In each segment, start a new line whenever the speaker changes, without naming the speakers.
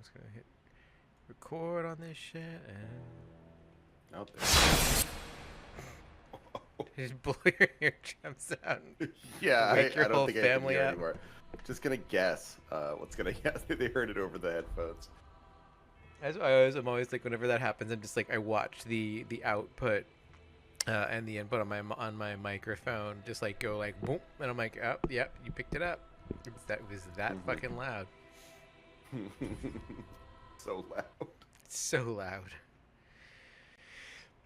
just gonna hit record on this shit and
Out there.
just blow your eardrums out.
Yeah,
Wake your
I don't
whole
think I can
family
hear
up.
anymore. Just gonna guess what's gonna guess. They heard it over the headphones.
I'm always like, whenever that happens, I'm just like, I watch the output and the input on my microphone just like go like boom, and I'm like, oh, yep, you picked it up. It was that fucking loud.
So loud.
It's so loud.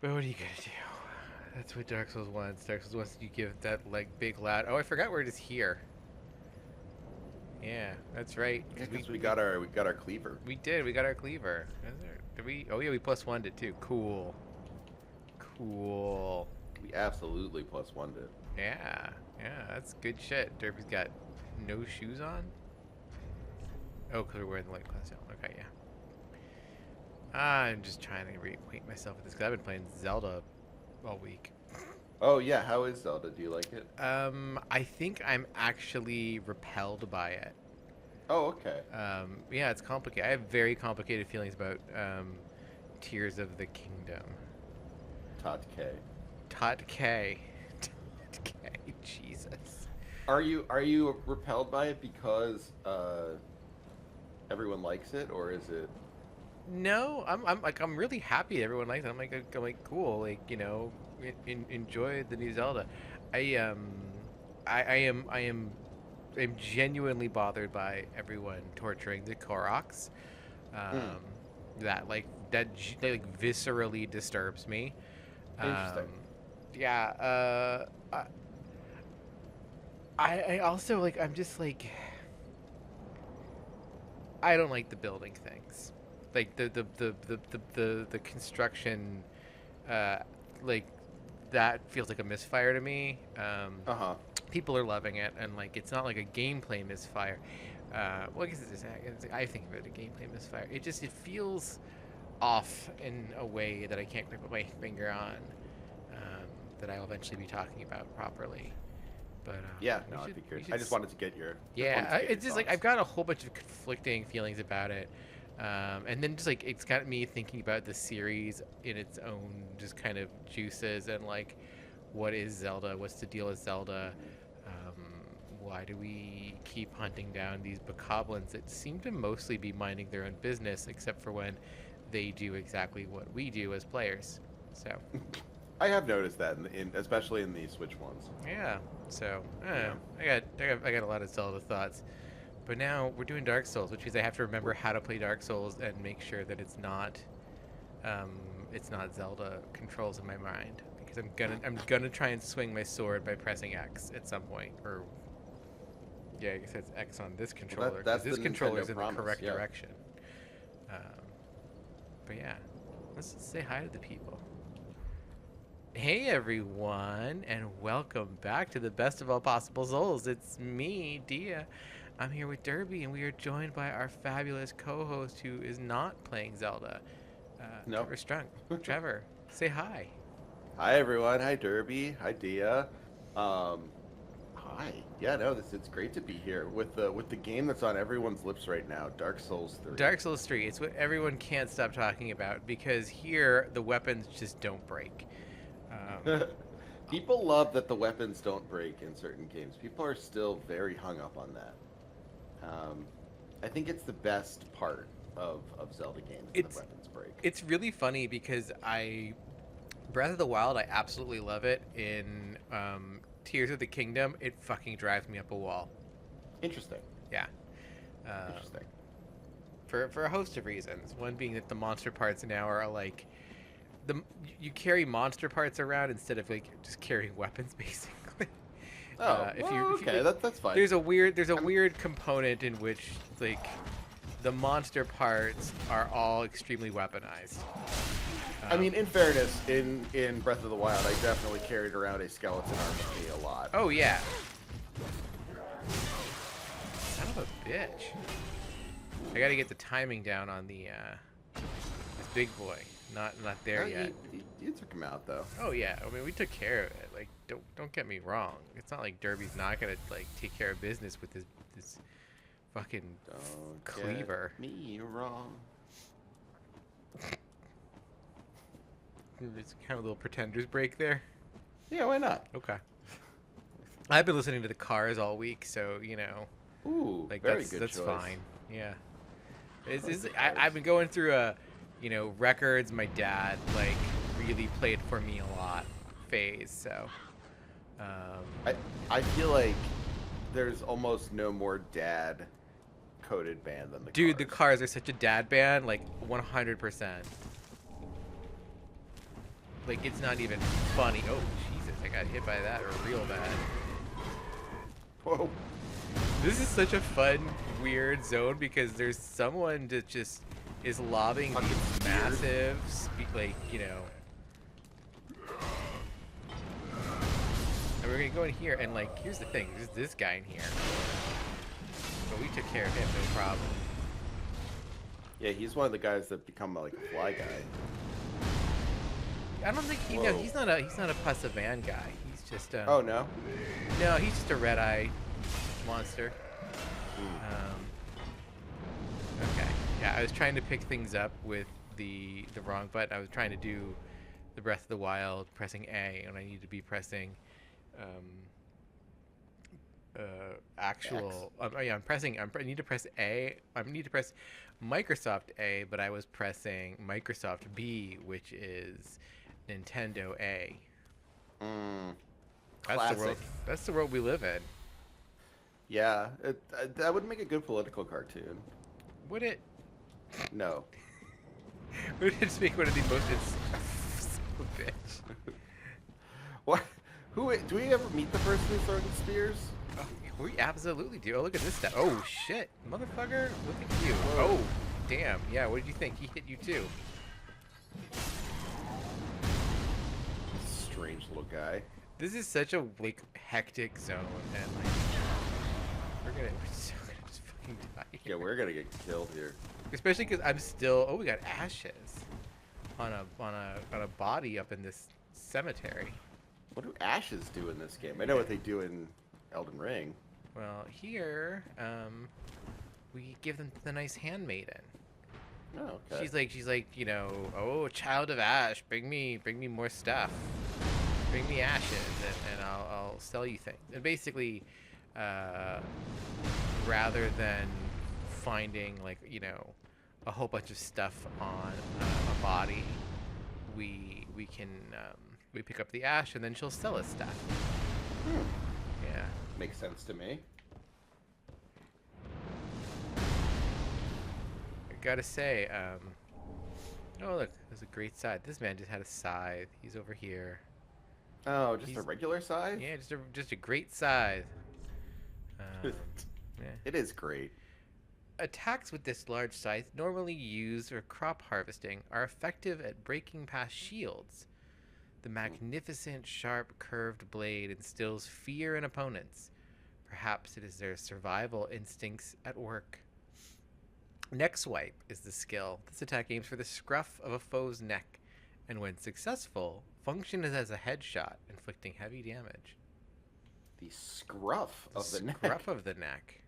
But what are you gonna do? That's what Dark Souls wants. Dark Souls wants you give that like big loud. Oh, I forgot we're just here. Yeah, that's right.
Yeah, because we got our cleaver.
We did. We got our cleaver. Did we? Oh yeah, we plus one it too. Cool. Cool.
We absolutely plus one did.
Yeah, yeah, that's good shit. Derby's got no shoes on. Oh, because we're wearing the light class down. Okay, yeah. I'm just trying to reacquaint myself with this because I've been playing Zelda all week.
Oh yeah, how is Zelda? Do you like it?
I think I'm actually repelled by it.
Oh, okay.
Yeah, it's complicated. I have very complicated feelings about Tears of the Kingdom.
Tot K.
Tot K. Tot K. Jesus.
Are you repelled by it because everyone likes it, or is it?
No, I'm really happy everyone likes it. I'm like cool, like, you know, enjoy the new Zelda. I'm genuinely bothered by everyone torturing the Koroks. That like viscerally disturbs me.
Interesting.
Yeah. I also like, I'm just like, I don't like the building things. Like the construction, like that feels like a misfire to me. People are loving it, and like it's not like a gameplay misfire. Well, I guess I think of it a gameplay misfire. It feels off in a way that I can't quite put my finger on. That I'll eventually be talking about properly. But
yeah, no, I think I just wanted to get your.
Yeah, it's just like I've got a whole bunch of conflicting feelings about it. And then just like it's got me thinking about the series in its own just kind of juices, and like, what is Zelda? What's the deal with Zelda? Why do we keep hunting down these bokoblins that seem to mostly be minding their own business, except for when they do exactly what we do as players? So
I have noticed that especially in the Switch ones.
yeah. So I got a lot of Zelda thoughts. But now we're doing Dark Souls, which means I have to remember how to play Dark Souls and make sure that it's not Zelda controls in my mind, because I'm gonna try and swing my sword by pressing X at some point, or yeah, I guess it's X on this controller, because this controller's in the correct direction. But yeah, let's just say hi to the people. Hey everyone, and welcome back to the Best of All Possible Souls. It's me, Dia. I'm here with Derby, and we are joined by our fabulous co-host who is not playing Zelda,
No.
Trevor Strunk. Trevor, say hi.
Hi everyone. Hi Derby. Hi Dia. Hi. Yeah, no, it's great to be here with the game that's on everyone's lips right now, Dark Souls 3.
Dark Souls 3. It's what everyone can't stop talking about, because here the weapons just don't break.
People love that the weapons don't break in certain games. People are still very hung up on that. I think it's the best part of Zelda games that the weapons break.
It's really funny because Breath of the Wild, I absolutely love it. In Tears of the Kingdom, it fucking drives me up a wall.
Interesting.
Yeah.
Interesting.
For a host of reasons. One being that the monster parts now are like you carry monster parts around instead of like just carrying weapons, basically.
That's fine.
There's a weird component in which like the monster parts are all extremely weaponized.
I mean, in fairness, in Breath of the Wild, I definitely carried around a skeleton army a lot.
Oh yeah. Son of a bitch. I gotta get the timing down on the this big boy. Not there yet.
You took him out though.
Oh yeah, I mean we took care of it. Like don't get me wrong. It's not like Derby's not gonna like take care of business with this fucking
Don't
cleaver.
get me wrong.
It's kind of a little Pretenders break there.
Yeah, why not?
Okay. I've been listening to the Cars all week, so
Ooh,
like
very
that's
good
that's
choice.
fine. Yeah.
Cars.
I've been going through records my dad like really played for me a lot phase. So,
I feel like there's almost no more dad coded band than the
dude,
Cars.
the Cars are such a dad band, like 100%. Like it's not even funny. Oh Jesus, I got hit by that real bad.
Whoa.
This is such a fun, weird zone because there's someone that just is lobbing
Fucking
these
spears.
massive, and we're gonna go in here and like, here's the thing, there's this guy in here, but we took care of him, no problem.
Yeah, he's one of the guys that become like a fly guy.
I don't think he's not a Pussavan guy. He's just
Oh no.
no, he's just a red eye monster. Okay. Yeah, I was trying to pick things up with the wrong button. I was trying to do the Breath of the Wild, pressing A, and I need to be pressing actual. Yeah, I need to press A. I need to press Microsoft A, but I was pressing Microsoft B, which is Nintendo A.
Classic.
That's the world we live in.
Yeah, that would make a good political cartoon.
Would it?
No.
Would it just make one of the most son of a bitch?
What? Do we ever meet the person who's throwing spears?
Oh, we absolutely do. Oh, look at this stuff. Oh shit, motherfucker! Look at you.
Whoa.
Oh, damn. Yeah. What did you think? He hit you too.
Strange little guy.
This is such a like hectic zone, and like we're so gonna just fucking die here.
Yeah, we're gonna get killed here.
Especially because I'm still. Oh, we got ashes on a body up in this cemetery.
What do ashes do in this game? I know what they do in Elden Ring.
Well, here, we give them the nice handmaiden.
Oh, okay.
She's like, oh, child of ash, bring me more stuff. Bring me ashes, and I'll sell you things. And basically, rather than finding like a whole bunch of stuff on a body, we can we pick up the ash and then she'll sell us stuff. Yeah.
Makes sense to me.
I gotta say, oh look, there's a great scythe. This man just had a scythe. He's over here.
Oh, just a regular size?
Yeah, just a great scythe. Yeah.
It is great.
Attacks with this large scythe, normally used for crop harvesting, are effective at breaking past shields. The magnificent, sharp, curved blade instills fear in opponents. Perhaps it is their survival instincts at work. Neck swipe is the skill. This attack aims for the scruff of a foe's neck, and when successful, functions as a headshot, inflicting heavy damage.
The scruff of the neck.
Scruff of the neck.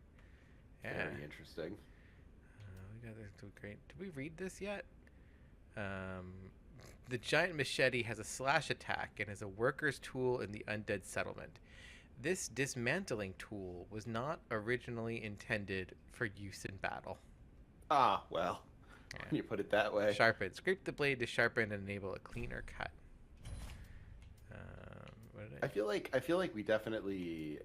Yeah.
Very interesting.
We got this great. Did we read this yet? The giant machete has a slash attack and is a worker's tool in the undead settlement. This dismantling tool was not originally intended for use in battle.
Ah, well,
Yeah.
when you put it that way.
Sharpen. Scrape the blade to sharpen and enable a cleaner cut.
I feel like we definitely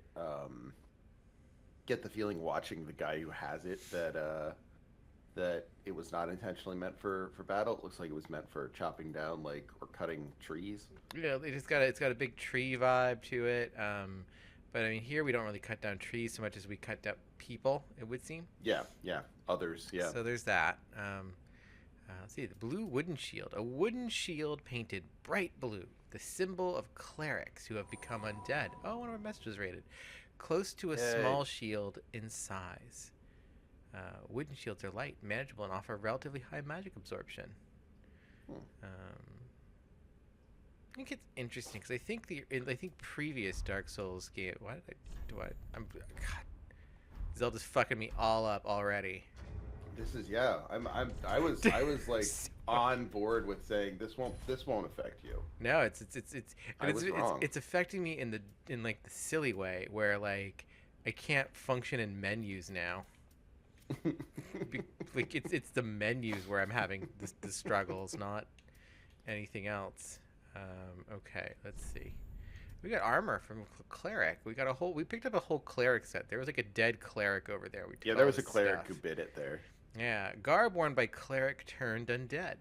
get the feeling watching the guy who has it that it was not intentionally meant for battle. It looks like it was meant for chopping down or cutting trees.
Yeah, it's got a big tree vibe to it. But I mean, here we don't really cut down trees so much as we cut down people, it would seem.
Yeah. Others, yeah.
So there's that. Let's see, the blue wooden shield. A wooden shield painted bright blue, the symbol of clerics who have become undead. Oh, one of our messages rated. Close to a small shield in size. Wooden shields are light, manageable, and offer relatively high magic absorption. I think it's interesting because I think previous Dark Souls game. God, Zelda's fucking me all up already.
This is yeah. I was like on board with saying this won't affect you.
No,
I was wrong.
it's affecting me in like the silly way where like I can't function in menus now. Like it's the menus where I'm having the struggles, not anything else. Okay, let's see. We got armor from cleric. We picked up a whole cleric set. There was like a dead cleric over there. We took
Yeah,
all
there was a
his
cleric
stuff.
who bit it there.
Yeah, garb worn by cleric turned undead.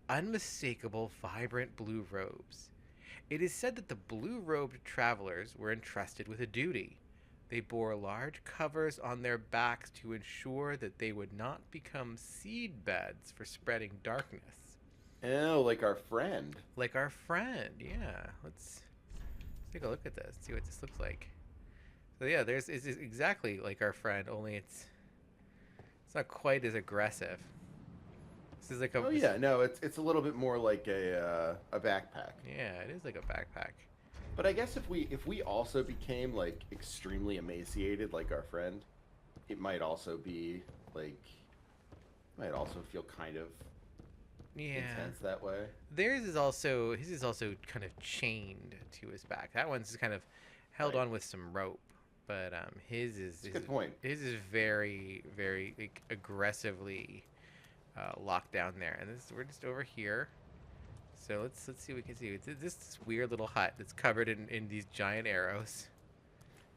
Unmistakable, vibrant blue robes. It is said that the blue-robed travelers were entrusted with a duty. They bore large covers on their backs to ensure that they would not become seed beds for spreading darkness.
Oh, like our friend.
Like our friend, yeah. Let's take a look at this, see what this looks like. So yeah, it's exactly like our friend, only it's not quite as aggressive. This is like a.
Oh yeah, no, it's a little bit more like a backpack.
Yeah, it is like a backpack.
But I guess if we also became like extremely emaciated like our friend, it might also be like might also feel kind of intense that way.
His is also kind of chained to his back. That one's kind of held on with some rope, but his is
That's a good point.
His is very very like, aggressively locked down there. And we're just over here. So let's see what we can see. It's this weird little hut that's covered in these giant arrows.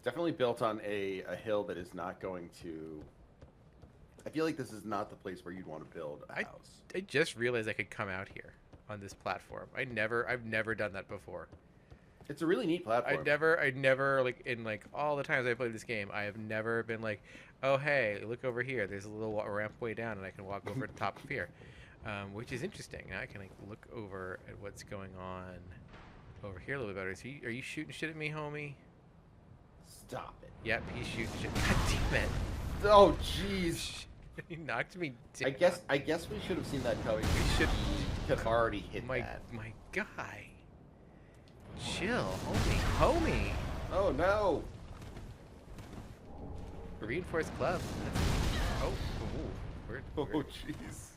Definitely built on a hill that is not going to. I feel like this is not the place where you'd want to build a house.
I just realized I could come out here on this platform. I've never done that before.
It's a really neat platform.
I never like in like all the times I played this game, I have never been like, oh hey, look over here. There's a little ramp way down, and I can walk over the top of here, which is interesting. Now I can like look over at what's going on over here a little bit better. So are you shooting shit at me, homie?
Stop it.
Yep, he's shooting shit. God damn it!
Oh jeez.
He knocked me down.
I guess we should have seen that coming.
We should
have already hit that.
My guy. Chill, homie.
Oh no.
Reinforced club.
Oh jeez.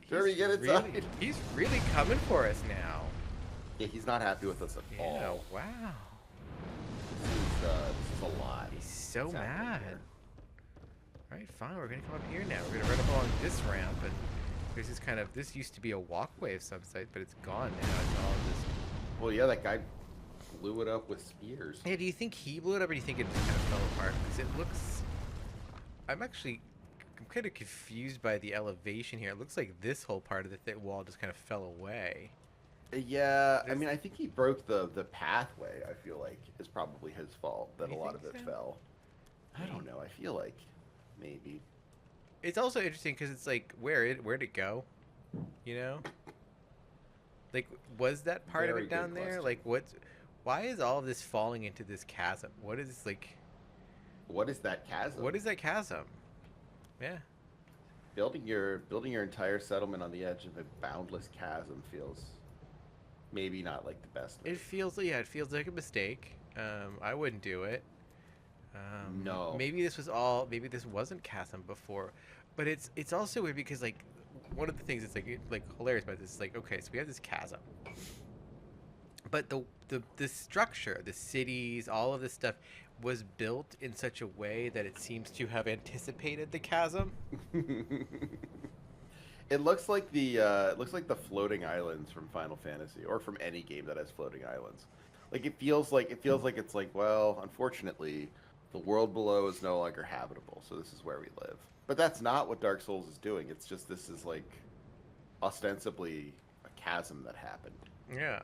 Jeremy, get inside.
He's really coming for us now.
Yeah, he's not happy with us at all.
Yeah, wow.
This is a lot.
He's so mad. Alright, fine, we're gonna come up here now. We're gonna run along this ramp, and there's this used to be a walkway of some sort, but it's gone now. It's all just.
Well, yeah, that guy blew it up with spears.
Yeah, do you think he blew it up, or do you think it just kind of fell apart? Because it looks. I'm kind of confused by the elevation here. It looks like this whole part of the thick wall just kind of fell away.
Yeah, I mean, I think he broke the pathway. I feel like is probably his fault that a lot of it fell. I don't know. I feel like maybe.
It's also interesting because it's like where'd it go? You know. Like, was that part of it down there? Like, why is all of this falling into this chasm? What is like?
What is that chasm?
What is that chasm? Yeah.
Building your entire settlement on the edge of a boundless chasm feels maybe not like the best.
It feels like a mistake. I wouldn't do it.
No.
Maybe this wasn't chasm before, but it's also weird because like one of the things that's like hilarious about this is like, okay, so we have this chasm, but the structure, the cities, all of this stuff was built in such a way that it seems to have anticipated the chasm.
It looks like the floating islands from Final Fantasy, or from any game that has floating islands. Like it feels like it's like, well, unfortunately, the world below is no longer habitable, so this is where we live. But that's not what Dark Souls is doing. It's just this is like ostensibly a chasm that happened.
Yeah.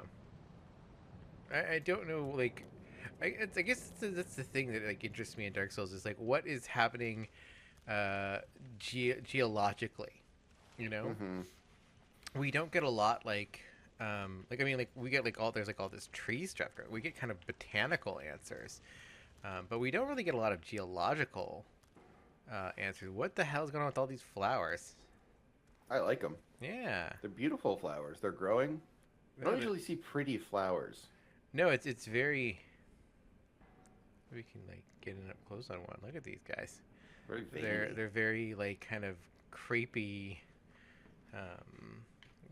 I don't know, like, I guess that's the thing that like interests me in Dark Souls is like what is happening geologically, you know?
Mm-hmm.
We don't get a lot like I mean like we get like all this tree stuff. We get kind of botanical answers, but we don't really get a lot of geological answers. What the hell's going on with all these flowers?
I like them.
Yeah,
they're beautiful flowers. They're growing. I don't usually see pretty flowers.
No, it's very. We can like get in up close on one. Look at these guys.
Very veiny.
They're very like kind of creepy,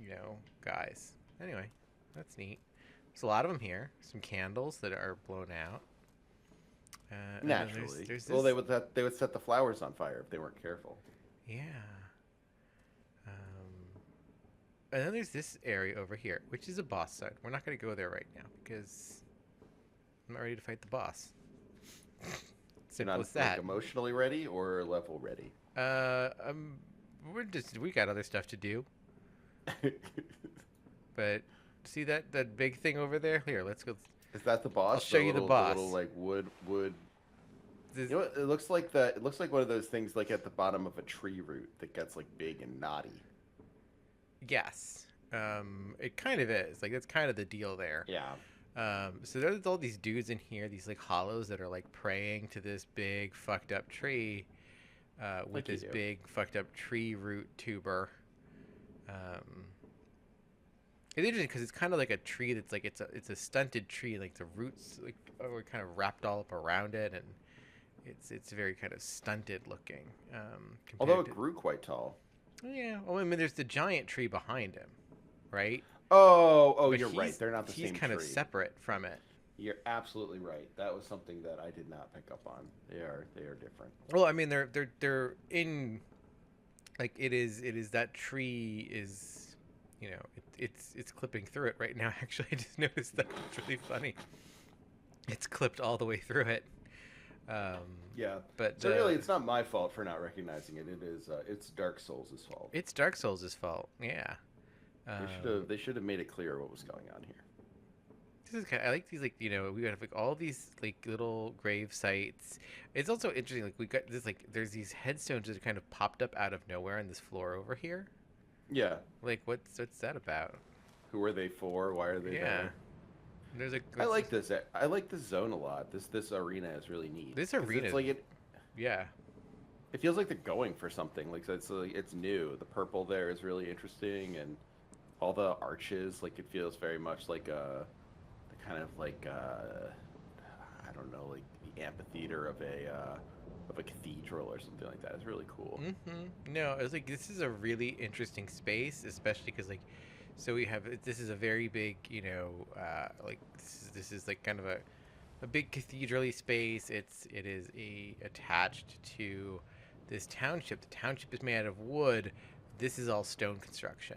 you know, guys. Anyway, that's neat. There's a lot of them here. Some candles that are blown out. And then
Naturally.
there's this.
Well, they would set the flowers on fire if they weren't careful.
Yeah. Um, and then there's this area over here, which is a boss side. We're not going to go there right now because I'm not ready to fight the boss.
You're
Simple
not
as that.
like, emotionally ready or level ready.
We got other stuff to do. But see that big thing over there? Here, let's go.
Is that the boss?
I'll show you the boss.
The little like wood. You know what? It looks like one of those things like at the bottom of a tree root that gets like big and knotty.
Yes. It kind of is. Like that's kind of the deal there.
Yeah.
So there's all these dudes in here, these like hollows that are like praying to this big fucked up tree, with this big fucked up tree root tuber. It's interesting because it's kind of like a tree that's like it's a stunted tree, like the roots like are kind of wrapped all up around it, and it's very kind of stunted looking.
Although it grew quite tall.
Yeah, well, I mean, there's the giant tree behind him, right?
Oh,
But
you're right. They're not the same tree.
He's kind of separate from it.
You're absolutely right. That was something that I did not pick up on. They are different.
Well, I mean, they're in, like it is that tree is, you know, it's clipping through it right now. Actually, I just noticed that. It's really funny. It's clipped all the way through it.
Yeah,
but
so really, it's not my fault for not recognizing it. It's Dark Souls' fault.
It's Dark Souls' fault. Yeah.
They should have made it clear what was going on here.
This is kind of, I like these, like, you know, we have like all these like little grave sites. It's also interesting, like we got this, like there's these headstones that kind of popped up out of nowhere on this floor over here.
Yeah.
Like what's that about?
Who are they for? Why are they there?
There's a.
I like this. I like this zone a lot. This arena is really neat.
This arena,
it's like it.
Yeah.
It feels like they're going for something. Like it's new. The purple there is really interesting, and all the arches. Like it feels very much like the kind of like I don't know, like the amphitheater of a cathedral or something like that. It's really cool.
Mm-hmm. No, I was like, this is a really interesting space, especially because like. So we have, this is a very big, you know, like this is like kind of a big cathedral-y space. It is attached to this township. The township is made out of wood. This is all stone construction.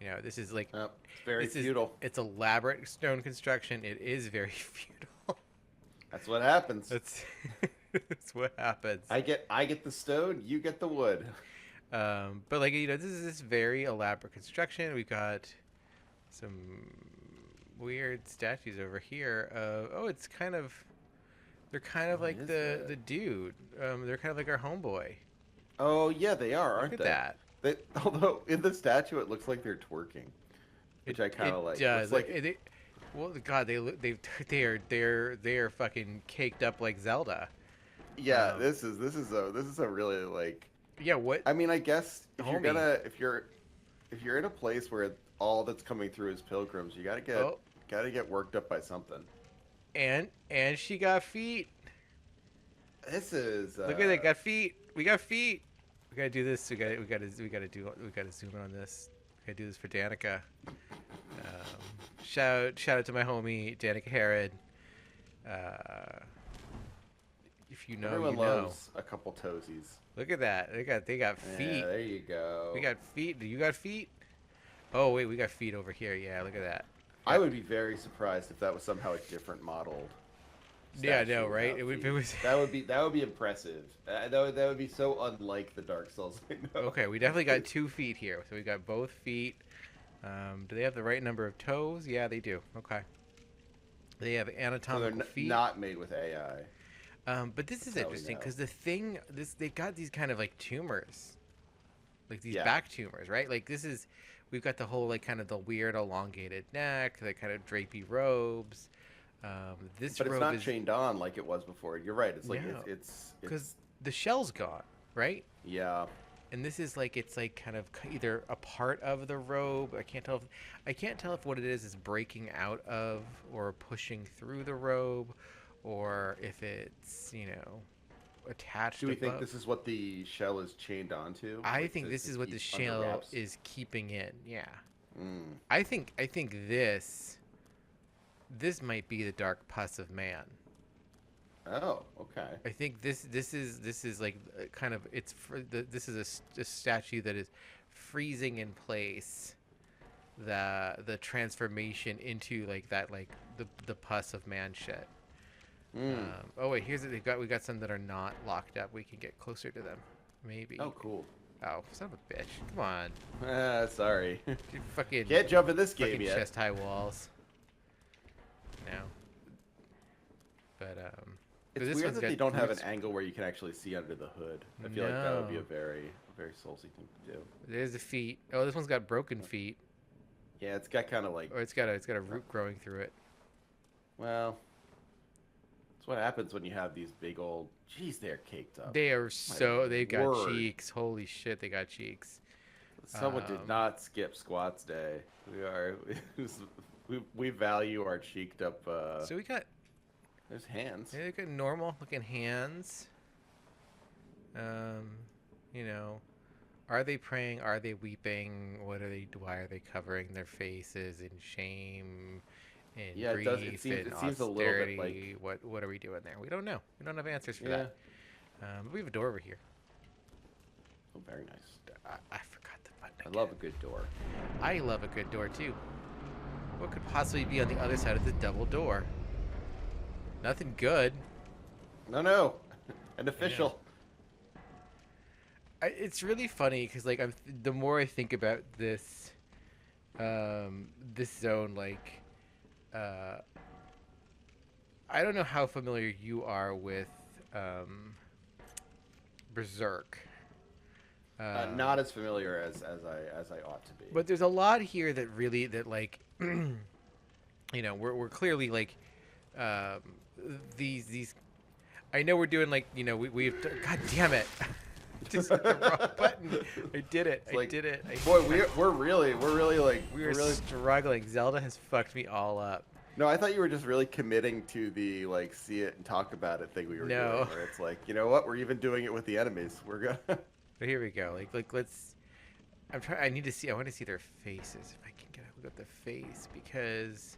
You know, this is like
it's very feudal.
It's elaborate stone construction. It is very feudal.
That's what happens.
That's what happens.
I get the stone. You get the wood.
But like, you know, this is this very elaborate construction. We've got some weird statues over here. It's kind of, they're kind of like the dude. They're kind of like our homeboy.
Oh yeah, they are, aren't they?
Look at
that. Although in the statue it looks like they're twerking, which I kind of like.
It does. Well, God, they are fucking caked up like Zelda.
Yeah, this is a really like.
Yeah, what?
I mean, I guess if you're in a place where all that's coming through is pilgrims, you gotta get worked up by something.
And she got feet.
This is
look at it, got feet. We got feet. We gotta do this. We gotta zoom in on this. We gotta do this for Danica. Shout out to my homie Danica Herod. If you know,
everyone
you know.
loves a couple toesies.
Look at that. They got feet.
Yeah, there you go.
We got feet. Do you got feet? Oh wait, we got feet over here. Yeah, look at that.
I would be very surprised if that was somehow a different modeled.
Yeah, I know, right? It was.
That would be impressive. That would be so unlike the Dark Souls.
Okay, we definitely got 2 feet here. So we got both feet. Do they have the right number of toes? Yeah, they do. Okay. They have anatomical feet.
Not made with AI.
But this is interesting because they got these kind of like tumors, like these back tumors, right? Like we've got the whole like kind of the weird elongated neck, the kind of drapey robes. But
it's not chained on like it was before. You're right. It's like it's
because the shell's gone, right?
Yeah.
And this is like it's like kind of either a part of the robe. I can't tell if what it is breaking out of or pushing through the robe. Or if it's, you know, attached.
Do we
above.
think this is what the shell is chained onto?
I
Like,
think this is what the
keep under
shell
wraps?
is keeping in. Yeah.
Mm.
I think this might be the dark pus of man.
Oh, okay.
I think this is like kind of this is a statue that is freezing in place the transformation into like that like the pus of man shit. Oh wait, we got some that are not locked up. We can get closer to them, maybe.
Oh, cool.
Oh, son of a bitch! Come on.
Sorry.
You fucking
Can't jump in this game
fucking
yet.
chest high walls. No. But
It's weird that they don't have an angle where you can actually see under the hood. I feel like that would be a very soulsy thing to do.
There's the feet. Oh, this one's got broken feet.
Yeah, it's got kind of like.
Or it's got a root growing through it.
Well, that's what happens when you have these big old. Jeez, they're caked up.
They are they've got
word.
cheeks. Holy shit, they got cheeks.
Someone did not skip squats day. We value our cheeked up.
So we got.
There's hands.
They got normal looking hands. You know, are they praying? Are they weeping? Why are they covering their faces in shame, in grief, in
seems a little bit like.
What are we doing there? We don't know. We don't have answers for that. But we have a door over here.
Oh, very nice.
I forgot the button.
I love a good door.
I love a good door too. What could possibly be on the other side of the double door? Nothing good.
No. An official.
It's really funny because like the more I think about this, this zone, like, I don't know how familiar you are with Berserk.
Not as familiar as I ought to be.
But there's a lot here that like, you know, we're clearly like, these. I know we're doing like, you know, we've. God damn it. Just hit the wrong button. I did it.
Like,
I did it.
We're really like
we're really struggling. Zelda has fucked me all up.
No, I thought you were just really committing to the like see it and talk about it thing we were doing. Where it's like, you know what, we're even doing it with the enemies. We're gonna.
But here we go. Like let's. I'm trying. I need to see. I want to see their faces. If I can get a look at the face, because,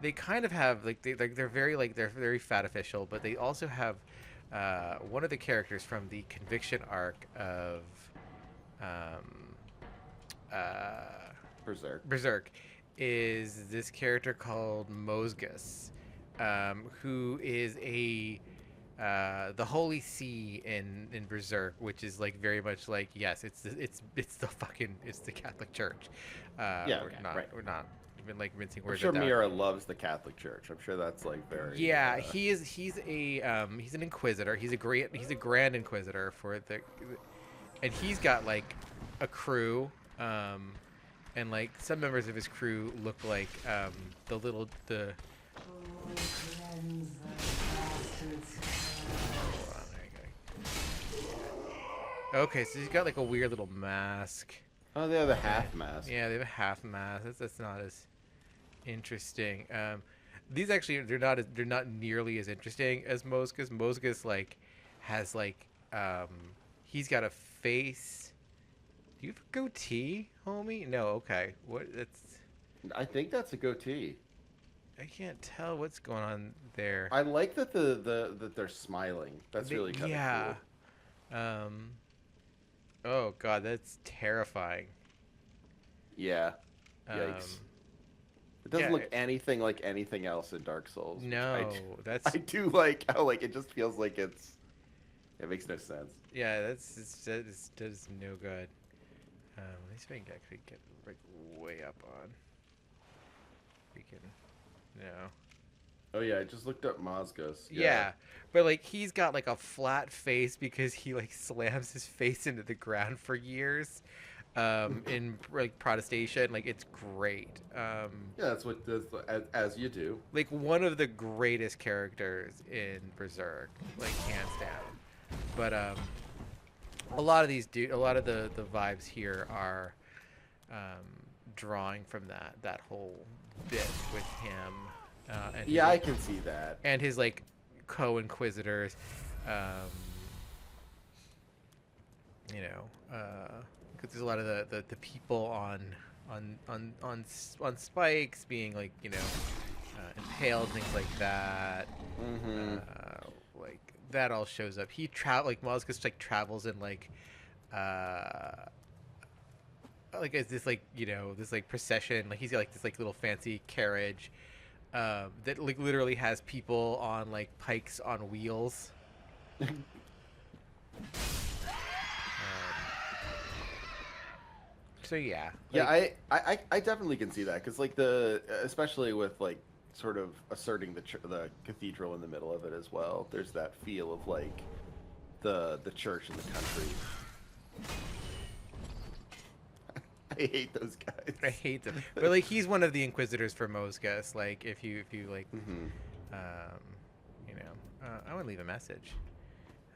they kind of have they're very fat official, but they also have. One of the characters from the Conviction arc of Berserk is this character called Mosgus, who is the Holy See in Berserk, which is like very much like, yes, it's the Catholic Church. We're not even like mincing words.
I'm sure Mira loves the Catholic Church. I'm sure that's like very.
Yeah, he's an inquisitor. He's a grand inquisitor for and he's got like a crew, and like some members of his crew look like Okay, so he's got like a weird little mask.
Oh, they have a half mask.
Yeah, they have a half mask. That's not as interesting. These actually they're not nearly as interesting as Mosgus. Mosgus like has like he's got a face. Do you have a goatee, homie? No, okay. What that's
I think that's a goatee.
I can't tell what's going on there.
I like that that they're smiling. That's really kind of
cool. Oh god, that's terrifying.
Yeah. Yikes. It doesn't look anything like anything else in Dark Souls.
No,
I do like how like it just feels like it makes no sense.
Yeah, that does no good. At least we can actually get like way up on. We can, no.
Oh yeah, I just looked up Mosgus.
Yeah, but like he's got like a flat face because he like slams his face into the ground for years, in like protestation. Like it's great. Yeah,
that's as you do.
Like one of the greatest characters in Berserk, like hands down. But a lot of the vibes here are drawing from that whole bit with him. And
I can see that.
And his like co-inquisitors. You know, because there's a lot of the people on spikes being like, you know, impaled, things like that. Like that all shows up. He like Mozgus like travels in like as this like, you know, this like procession. Like he's got like this like little fancy carriage that like literally has people on like pikes on wheels. So yeah,
like, yeah, I definitely can see that because like especially with like sort of asserting the cathedral in the middle of it as well. There's that feel of like the church in the country. I hate those guys.
I hate them, but like he's one of the inquisitors for Mozgus. Like if you like, you know, I would leave a message.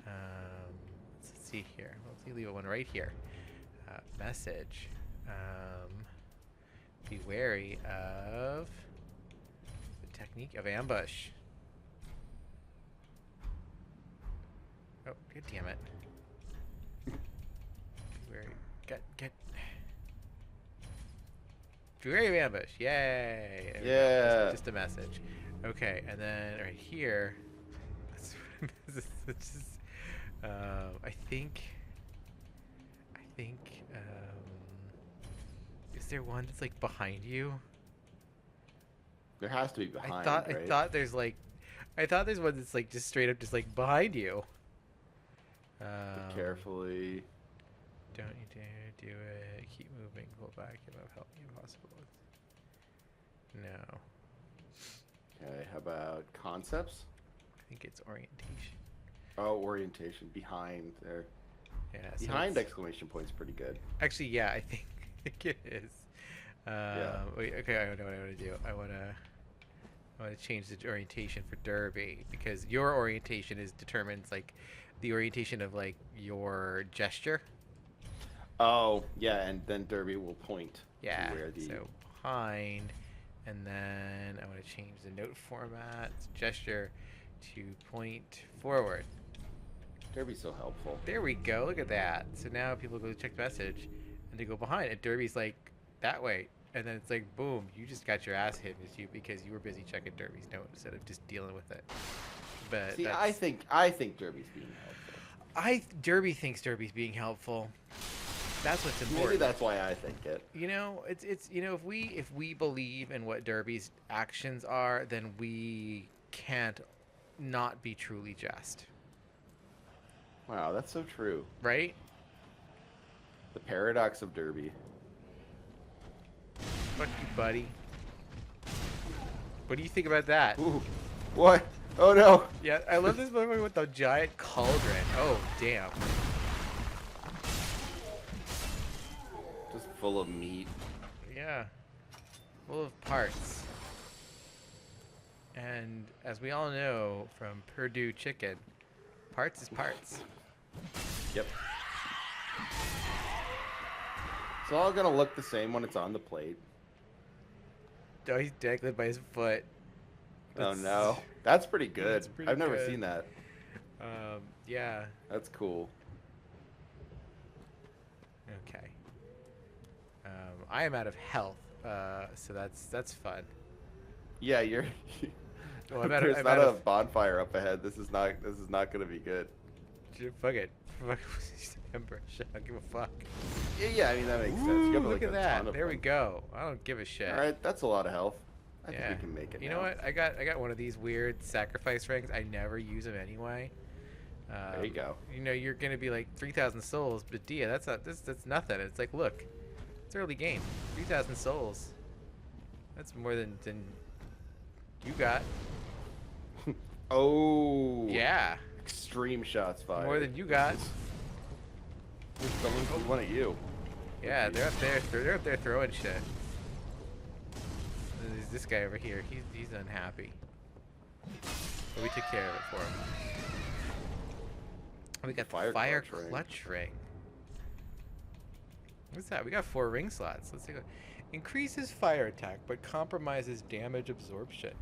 Let's see here. Let's leave one right here. Message. Be wary of the technique of ambush. Oh, god damn it. Be wary. Get. Be wary of ambush. Yay.
Yeah.
Just a message. Okay, and then right here. I think. Is there one that's like behind you?
There has to be behind.
I thought there's one that's like just straight up just like behind you.
Carefully.
Don't you dare do it. Keep moving. Pull back. It will help you possible. No.
Okay. How about concepts?
I think it's orientation.
Oh, orientation behind there.
Yeah.
Behind exclamation point's pretty good.
Actually, yeah, I think it is.
Yeah.
Wait, okay, I know what I want to do. I want to change the orientation for Derby because your orientation determines like the orientation of like your gesture.
Oh, yeah, and then Derby will point.
Yeah.
To where the...
So behind, and then I want to change the note format gesture to point forward.
Derby's so helpful.
There we go. Look at that. So now people go check the message, and they go behind, and Derby's like that way, and then it's like boom, you just got your ass hit with you because you were busy checking Derby's note instead of just dealing with it. But
see, I think Derby's being helpful.
Derby thinks Derby's being helpful. That's what's important.
Maybe that's why I think it.
You know, it's you know, if we believe in what Derby's actions are, then we can't not be truly just.
Wow, that's so true.
Right?
The paradox of Derby.
Fuck you, buddy. What do you think about that?
Ooh, what? Oh no!
Yeah, I love this motherfucker with the giant cauldron. Oh, damn.
Just full of meat.
Yeah. Full of parts. And as we all know from Purdue Chicken, parts is parts.
Yep. It's all gonna look the same when it's on the plate.
Oh, he's dangling by his foot.
Oh no. That's pretty good. I've never seen that.
Yeah.
That's cool.
Okay. I am out of health, so that's fun.
Yeah, you're.
Well,
There's not a bonfire up ahead. This is not gonna be good.
Fuck it. Fuck Ember. I don't give a fuck.
Yeah, I mean that makes sense. You have,
Look
like,
at that.
ton of
There we
them.
go. I don't give a shit.
All right, that's a lot of health. I
Yeah.
think we can make it.
You
now.
know what? I got one of these weird sacrifice rings. I never use them anyway.
There you go.
You know, you're gonna be like 3,000 souls, but Dia, that's nothing. It's like, look, it's early game. 3,000 souls. That's more than you got.
Oh.
Yeah.
Extreme shots fired.
More than you got.
Someone one at you.
Yeah, they're up there. They're up there throwing shit. There's this guy over here. He's unhappy. But we took care of it for him. We got the fire clutch ring. What's that? We got 4 ring slots. Let's take a look. Increases fire attack, but compromises damage absorption.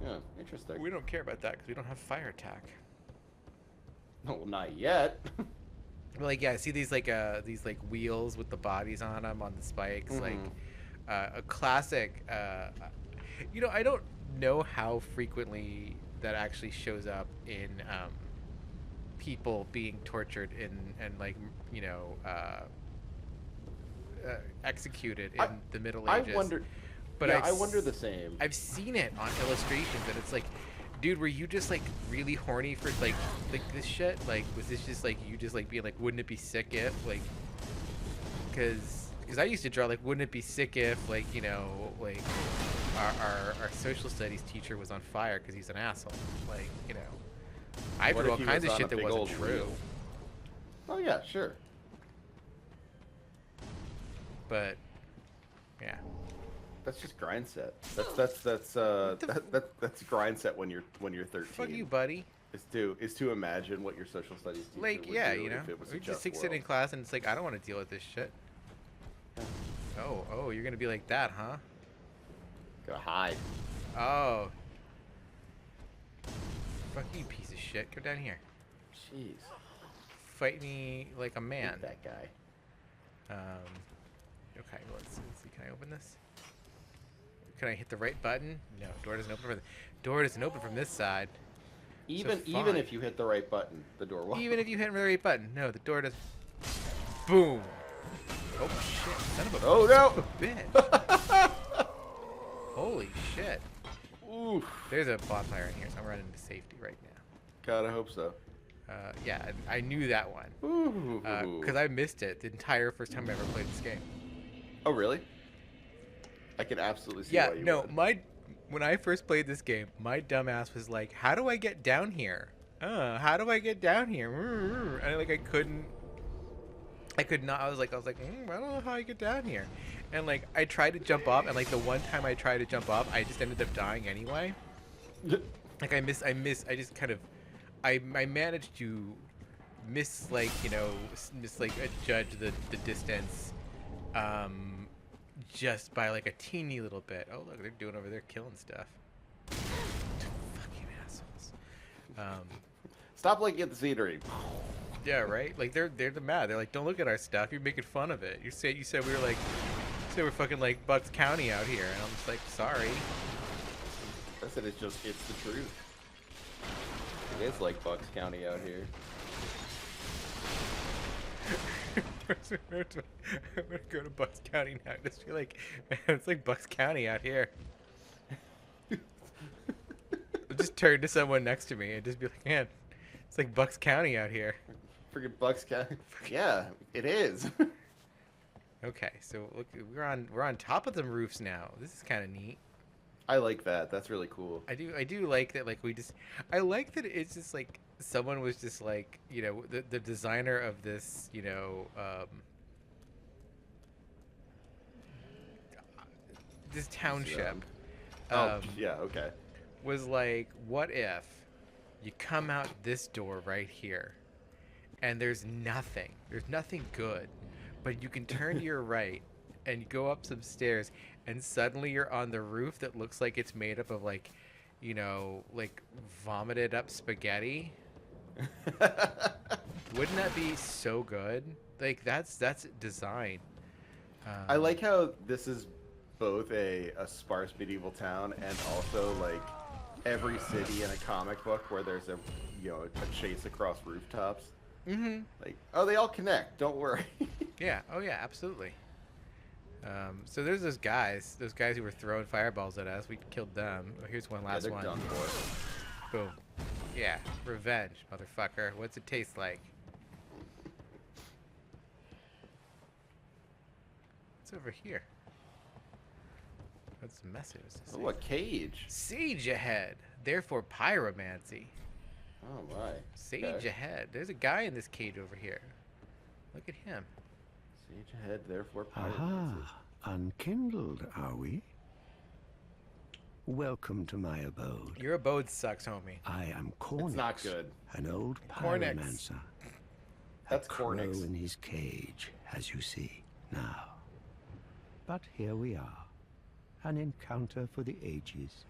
Yeah, interesting.
We don't care about that because we don't have fire attack.
No, not yet.
But like, yeah, see these like wheels with the bodies on them on the spikes, like a classic. I don't know how frequently that actually shows up in people being tortured and like executed in the Middle Ages.
I wonder. But yeah, I wonder the same.
I've seen it on illustrations, and it's like, dude, were you just like really horny for like this shit? Like, was this just like you just like being like, wouldn't it be sick if like, because I used to draw like, wouldn't it be sick if like like our social studies teacher was on fire because he's an asshole. Like I drew all kinds of shit that wasn't true.
Oh yeah, sure. But yeah. That's just grind set. That's grind set when you're 13.
Fuck you, buddy.
Is to imagine what your social studies teacher
like
would
yeah,
do if it was
we just sit in class and it's like I don't want to deal with this shit. Oh, you're gonna be like that, huh?
Gotta hide.
Oh. Fuck you, piece of shit. Come down here.
Jeez.
Fight me like a man.
That guy.
Okay, let's see. Can I open this? Can I hit the right button? No, door doesn't open from this side.
Even if you hit the right button, the door won't.
Even if you hit the right button, no, the door does. Boom. Oh shit! Son of a.
Oh no!
Bitch. Holy shit.
Oof.
There's a bonfire in here, so I'm running to safety right now.
God, I hope so.
Yeah, I knew that one. Because I missed it the entire first time I ever played this game.
Oh really? I can absolutely see why you would.
When I first played this game, my dumbass was like, "How do I get down here? How do I get down here?" And I could not. I was like, I don't know how I get down here. And like, I tried to jump up, and like the one time I tried to jump up, I just ended up dying anyway. Like I just kind of, I managed to judge the distance. Just by like a teeny little bit. Oh look, they're doing over there killing stuff. Fucking assholes.
Stop looking at the scenery.
Yeah, right. Like they're mad. They're like, don't look at our stuff. You're making fun of it. You said we were like, we're fucking like Bucks County out here, and I'm just like, sorry.
I said it's the truth. It is like Bucks County out here.
I'm gonna go to Bucks County now. I just feel like, man, it's like Bucks County out here. I'll just turn to someone next to me and just be like, man, it's like Bucks County out here.
Freaking Bucks County. Yeah, it is.
Okay, so look, we're on top of the roofs now. This is kind of neat.
I like that. That's really cool.
I do like that. Like I like that it's just like someone was just like, the designer of this, this township.
Yeah, okay.
Was like, what if you come out this door right here, and there's nothing good, but you can turn to your right and go up some stairs, and suddenly you're on the roof that looks like it's made up of like, like vomited up spaghetti. Wouldn't that be so good? Like that's design.
I like how this is both a sparse medieval town and also like every city in a comic book where there's a chase across rooftops.
Mm-hmm.
Like, oh, they all connect. Don't worry.
Yeah. Oh yeah. Absolutely. So there's those guys who were throwing fireballs at us. We killed them. Oh, here's one last one.
Done for.
Boom. Yeah, revenge, motherfucker. What's it taste like? What's over here? What's the message?
Oh, a cage.
Siege ahead. Therefore, pyromancy.
Oh my.
Siege ahead. There's a guy in this cage over here. Look at him.
Siege ahead. Therefore, pyromancy.
Aha! Unkindled, are we? Welcome to my abode.
Your abode sucks, homie.
I am Cornyx.
It's not good.
An old
Cornyx.
pyromancer.
That's
a crow
Cornyx.
in his cage, as you see now. But here we are, an encounter for the ages.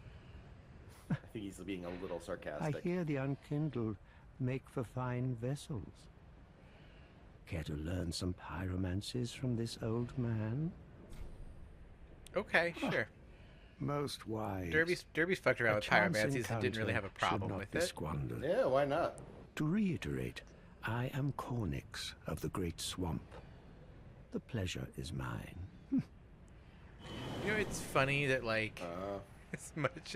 I think he's being a little
I
sarcastic.
hear the unkindled make for fine vessels. Care to learn some pyromancies from this old man?
Okay, sure.
Most wise.
Derby's fucked around
A
with
chance
pyromancies and didn't really have a
encounter should
problem
not
with
be
it.
squandered.
Yeah, why not?
To reiterate, I am Cornyx of the Great Swamp. The pleasure is mine.
You know, it's funny that like as much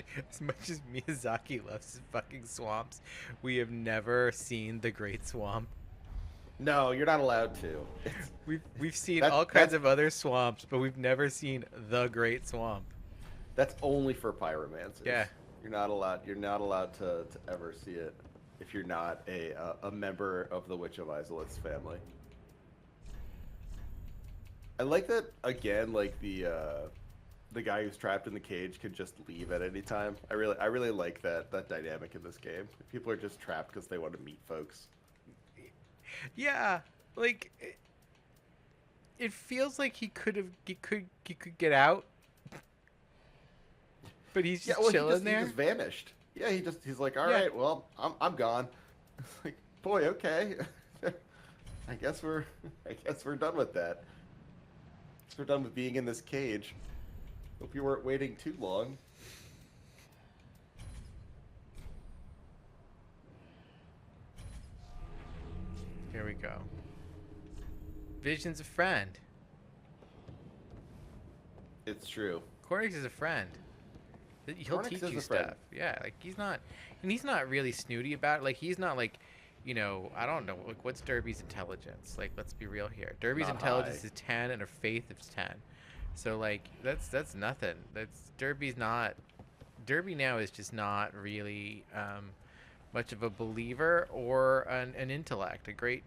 as Miyazaki loves his fucking swamps, we have never seen the Great Swamp.
No, you're not allowed to.
We've seen
That-
all kinds
that-
of other swamps, but we've never seen the Great Swamp.
That's only for pyromancers.
Yeah.
You're not allowed. You're not allowed to ever see it if you're not a member of the Witch of Izalith's family. I like that again. Like the guy who's trapped in the cage can just leave at any time. I really like that dynamic in this game. People are just trapped because they want to meet folks.
Yeah, like it feels like he could get out, but he's just chilling there.
He just vanished. Yeah, he's like, all
Yeah.
right, well, I'm gone. It's like, boy, okay. I guess we're done with that. Guess we're done with being in this cage. Hope you weren't waiting too long.
Here we go. Vision's a friend.
It's true.
Cornyx is a friend. He'll
Cornyx
teach
is
you
a friend.
stuff. Yeah, like he's not really snooty about it. Like he's not like, you know, I don't know, like what's Derby's intelligence? Like let's be real here. Derby's
Not
intelligence
high.
is 10 and her faith is 10. So like that's nothing. Derby now is just not really much of a believer or an intellect. A great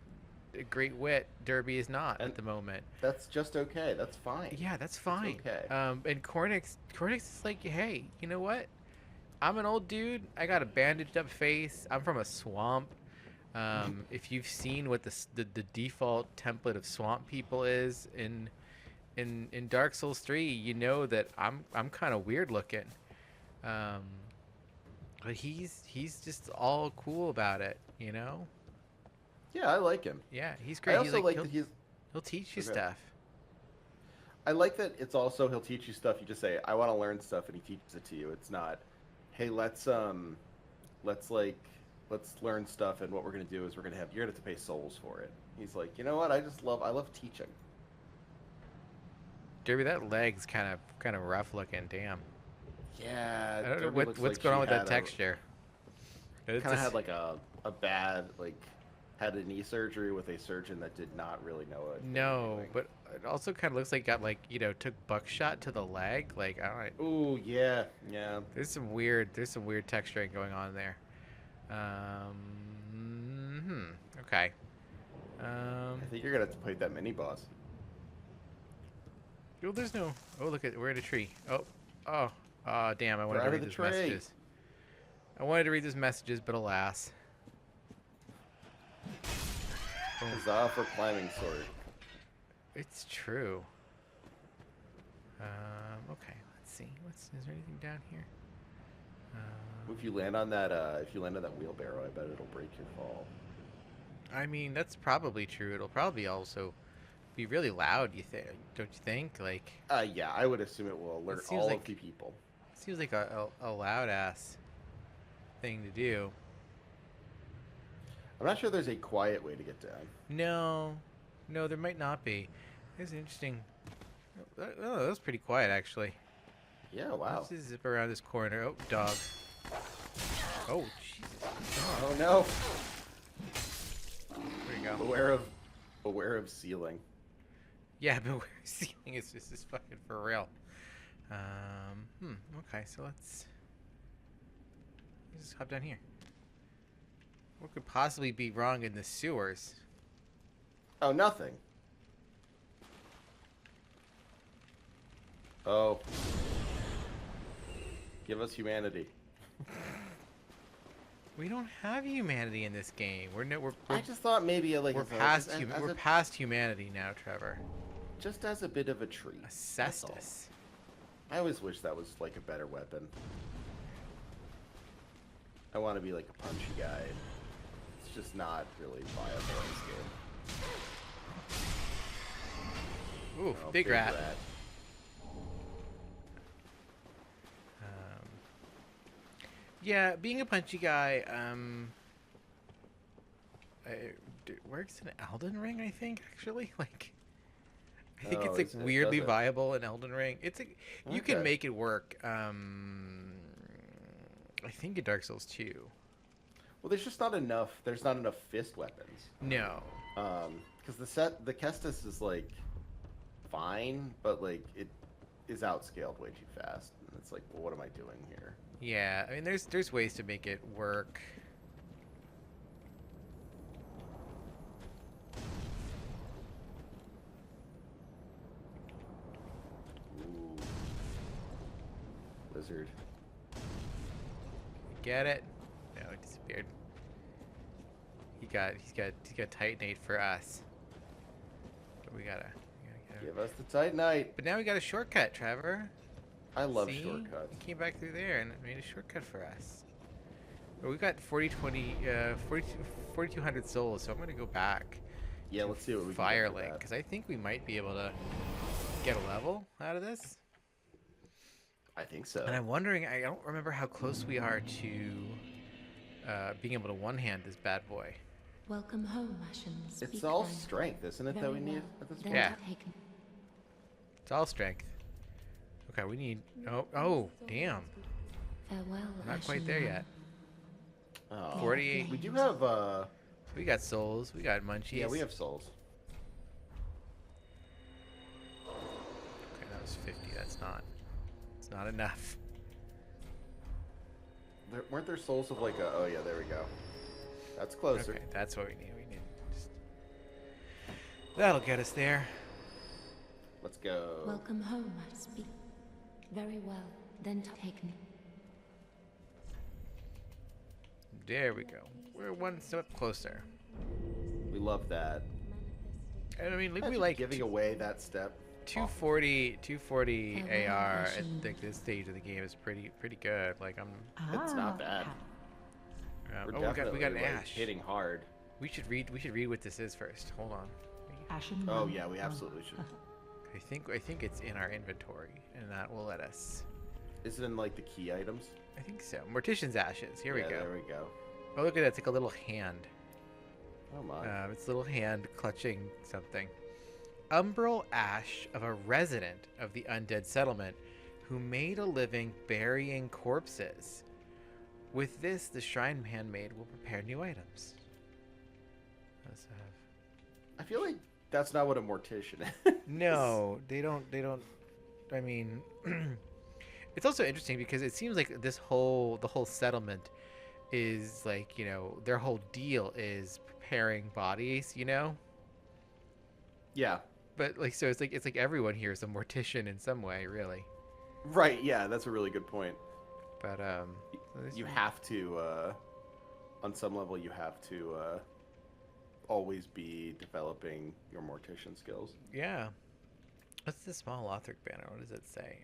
wit. Derby is not at the moment.
That's just okay. That's fine.
Yeah, that's fine.
okay.
And Cornyx is like, hey, you know what? I'm an old dude. I got a bandaged up face. I'm from a swamp. If you've seen what the default template of swamp people is in Dark Souls 3, you know that I'm kind of weird looking. But he's just all cool about it, you know?
Yeah, I like him.
Yeah, he's great.
I also like
he'll,
that he's.
he'll teach you
Okay.
stuff.
I like that it's also he'll teach you stuff. You just say, "I want to learn stuff," and he teaches it to you. It's not, "Hey, let's learn stuff, and what we're gonna do is you're gonna have to pay souls for it." He's like, you know what? I love teaching.
Derby, that leg's kind of rough looking. Damn.
Yeah.
I don't know
Derby
what's
looks like
going on
she
with that
had
texture. It's
Kind of
just-
had like a bad had a knee surgery with a surgeon that did not really know it.
No, but it also kind of looks like got like, you know, took buckshot to the leg. Like, I don't know.
Ooh, yeah.
There's some weird texturing going on there. Okay.
I think you're gonna have to fight that mini boss.
Oh, there's no. Oh, look at we're in a tree. Oh, damn! I wanted to
Drive
read
the
these
tree.
messages. I wanted to read these messages, but alas.
Huzzah for climbing sword.
It's true. Okay. Let's see. Is there anything down here?
If you land on that wheelbarrow, I bet it'll break your fall.
I mean, that's probably true. It'll probably also be really loud. Don't you think? Like,
Yeah, I would assume it will alert
seems
all
like-
of the people.
seems like a loud ass thing to do.
I'm not sure there's a quiet way to get down.
No, there might not be. It's interesting. Oh, that was pretty quiet actually.
Yeah, wow.
Let's just zip around this corner. Oh, dog. Oh, Jesus.
Oh no.
There you go.
Beware of ceiling.
Yeah, but we're ceiling is just fucking for real. Okay, so let's just hop down here. What could possibly be wrong in the sewers?
Oh, nothing. Oh. Give us humanity.
We don't have humanity in this game.
I just thought maybe
we're past humanity now, Trevor.
Just as a bit of a treat. That's all.
Cestus.
I always wish that was like a better weapon. I want to be like a punchy guy. It's just not really viable in this game.
Ooh, big rat. Yeah, being a punchy guy, it works in Elden Ring, I think, actually. Like, I think it's like weirdly viable in Elden Ring. It's you can make it work. I think in Dark Souls 2.
Well, there's just not enough. There's not enough fist weapons.
No.
Because the Kestis is like fine, but like it is outscaled way too fast. And it's like, well, what am I doing here?
Yeah, I mean, there's ways to make it work.
Ooh. Lizard.
Get it? No, it disappeared. He's got Titanate for us. But we gotta
give us the Titanite.
But now we got a shortcut, Trevor.
I love
See?
shortcuts.
He came back through there and made a shortcut for us. But we got 4,200 souls, so I'm gonna go back.
Yeah, let's see what we
Firelink,
can
because I think we might be able to get a level out of this.
I think so.
And I'm wondering, I don't remember how close we are to being able to one-hand this bad boy.
Welcome home, Ashen.
It's all strength, isn't it, that we need at this point?
Yeah. It's all strength. Okay, we need... Oh, damn.
Farewell,
We're not quite there yet.
Oh,
48.
We do have...
We got souls. We got munchies.
Yeah, we have souls.
Okay, that was 50. That's not... It's not enough.
Weren't there souls of like a... Oh, yeah, there we go. That's closer.
Okay, that's what we need. We need just... That'll get us there.
Let's go.
Welcome home, I speak. Very well. Then take me.
There we go. We're one step closer.
We love that.
And I mean, we like
giving away that step.
240 AR at like this stage of the game is pretty good. Like
It's not bad. We're definitely
we got an
like,
ash
hitting hard.
We should read what this is first. Hold on.
Oh yeah, we absolutely should.
I think it's in our inventory, and that will let us.
Is it in like the key items?
I think so. Mortician's ashes. Here we go.
There we go.
Oh, look at that! It's like a little hand.
Oh my.
It's a little hand clutching something. Umbral ash of a resident of the undead settlement who made a living burying corpses. With this, the shrine handmaid will prepare new items.
I feel like that's not what a mortician is.
No, they don't. I mean, it's also interesting because it seems like the whole settlement is like, you know, their whole deal is preparing bodies, you know?
Yeah.
But like, so it's like everyone here is a mortician in some way, really.
Right. Yeah, that's a really good point.
But
you have to, on some level, you have to always be developing your mortician skills.
Yeah. What's the small Lothric banner? What does it say?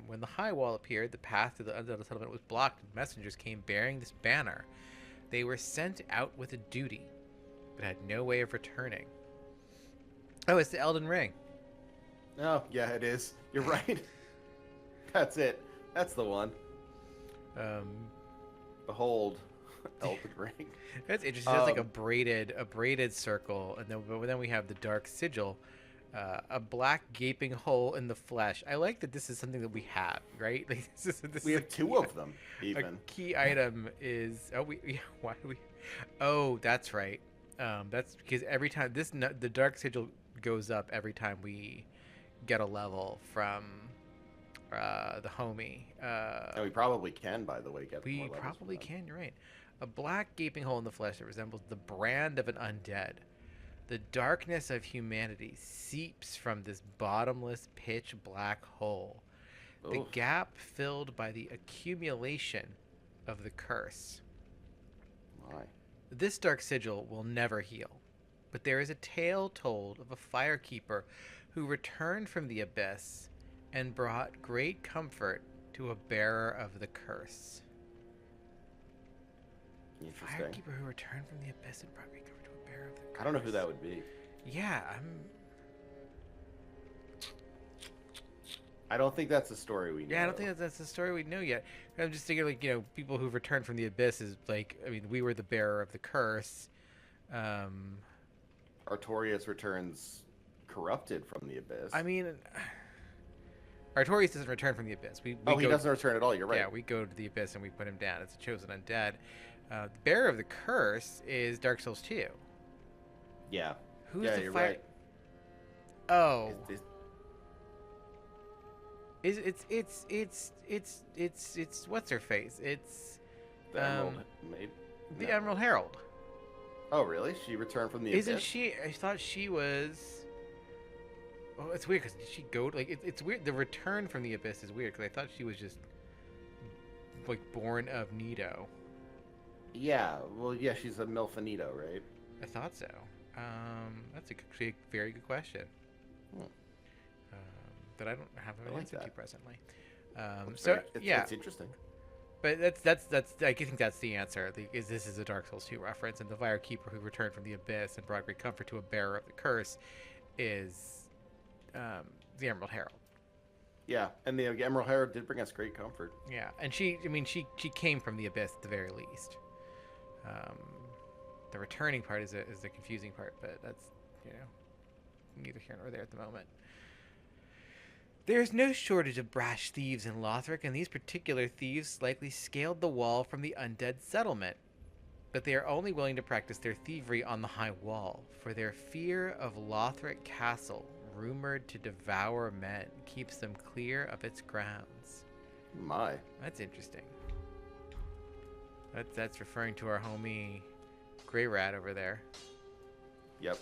When the high wall appeared, the path to the undead settlement was blocked, and messengers came bearing this banner. They were sent out with a duty, but had no way of returning. Oh, it's the Elden Ring.
Oh, yeah, it is. You're right. That's it. That's the one. Behold, Elden Ring.
That's interesting. It's like a braided circle, and then we have the dark sigil, a black gaping hole in the flesh. I like that this is something that we have, right? Like
we have two of them. Even
a key item is why do we? Oh, that's right. That's because every time the dark sigil goes up every time we get a level from the homie.
And we probably can, by the way, get
we
more levels
probably
from
can. You're right. A black gaping hole in the flesh that resembles the brand of an undead. The darkness of humanity seeps from this bottomless pitch black hole. The
Oof.
gap filled by the accumulation of the curse.
My.
This dark sigil will never heal, but there is a tale told of a firekeeper who returned from the abyss and brought great comfort to a bearer of the curse.
Interesting.
Firekeeper who returned from the abyss and brought recover to a bearer of the curse.
I don't know who that would be.
Yeah,
I don't think that's a story we know.
I don't think that's the story we know yet. I'm just thinking, like, people who've returned from the abyss is like, I mean, we were the bearer of the curse.
Artorias returns corrupted from the abyss.
I mean, Artorias doesn't return from the abyss.
He doesn't return at all. You're right.
Yeah, we go to the abyss and we put him down. It's a chosen undead. The bearer of the curse is Dark Souls 2.
Yeah.
Who's
yeah,
the
you're
fire?
right.
Oh. It's what's her face? It's
the Emerald Maid.
The Emerald Herald.
Oh, really? She returned from the abyss?
Isn't she? I thought she was. Oh, it's weird because did she go? Like, it's weird. The return from the abyss is weird because I thought she was just like born of Nido.
Yeah. Well, yeah. She's a Milfanito, right?
I thought so. That's actually a very good question. That I don't have an answer to presently.
It's interesting.
But I think that's the answer. This is a Dark Souls 2 reference, and the Firekeeper who returned from the abyss and brought great comfort to a bearer of the curse is the Emerald Herald.
Yeah, and the Emerald Herald did bring us great comfort.
Yeah, and she came from the abyss at the very least. The returning part is the confusing part, but that's neither here nor there at the moment. There's no shortage of brash thieves in Lothric, and these particular thieves likely scaled the wall from the undead settlement. But they are only willing to practice their thievery on the high wall, for their fear of Lothric Castle, rumored to devour men, keeps them clear of its grounds.
My.
That's interesting. That's referring to our homie Grey Rat over there.
Yep.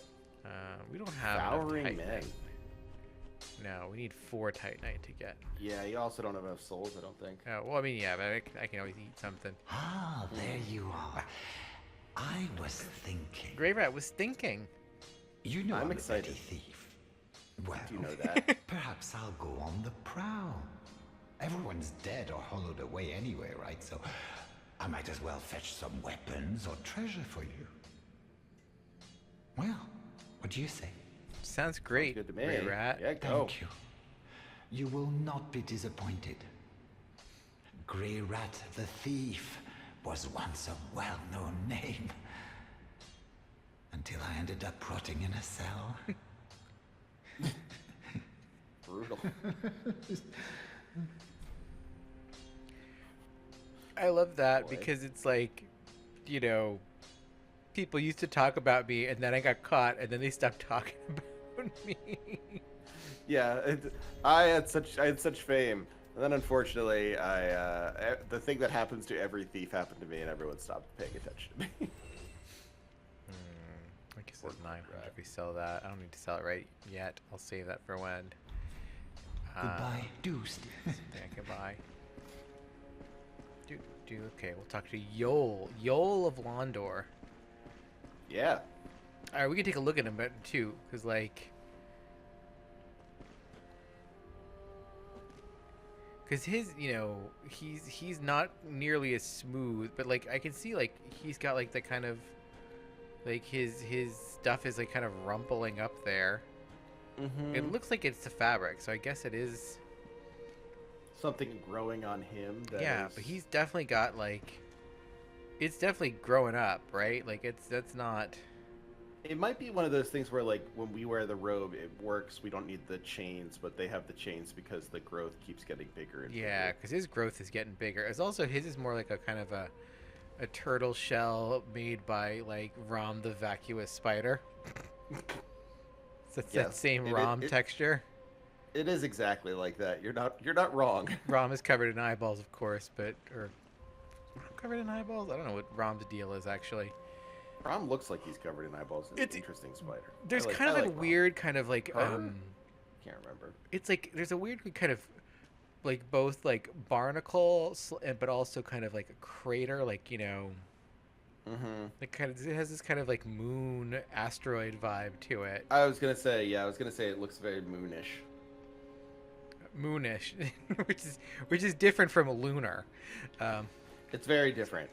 We don't have
Devouring men.
No, we need 4 Titanite to get.
Yeah, you also don't have enough souls, I don't think.
Well, I mean, yeah, but I can always eat something.
Ah, there you are. I was thinking.
Grey Rat was thinking.
You know
I'm
a
excited.
petty thief. Well,
Do you know that?
perhaps I'll go on the prowl. Everyone's dead or hollowed away anyway, right? So I might as well fetch some weapons or treasure for you. Well, what do you say?
Sounds great,
Sounds good to me.
Grey Rat.
Yeah, go.
Thank you. You will not be disappointed. Grey Rat the Thief was once a well-known name. Until I ended up rotting in a cell.
Brutal.
I love that
Boy.
because it's like, people used to talk about me, and then I got caught, and then they stopped talking about me.
Yeah, I had such fame, and then unfortunately, the thing that happens to every thief happened to me, and everyone stopped paying attention to me.
I guess it's 900 if we sell that. I don't need to sell it right yet. I'll save that for when.
Goodbye, Deuced.
Something I can buy. Okay, we'll talk to Yol of Londor.
Yeah.
All right, we can take a look at him too, because his, he's not nearly as smooth, but I can see he's got the kind of his stuff is kind of rumpling up there.
Mm-hmm.
It looks like it's the fabric, so I guess it is
Something growing on him.
but he's definitely got it's definitely growing up, right? That's not.
It might be one of those things where, when we wear the robe, it works. We don't need the chains, but they have the chains because the growth keeps getting bigger and
Yeah, because his growth is getting bigger. It's also his is more like a kind of a turtle shell made by Rom the vacuous spider. So it's that same Rom texture.
It is exactly like that. You're not wrong.
Rom is covered in eyeballs, of course, or covered in eyeballs. I don't know what Rom's deal is actually.
Rom looks like he's covered in eyeballs. It's an interesting spider.
There's kind of a weird kind of
can't remember.
It's there's a weird kind of both barnacle, but also kind of a crater,
Mm-hmm.
It has this kind of moon asteroid vibe to it.
I was gonna say it looks very moonish.
Moonish, which is different from a lunar.
It's very different.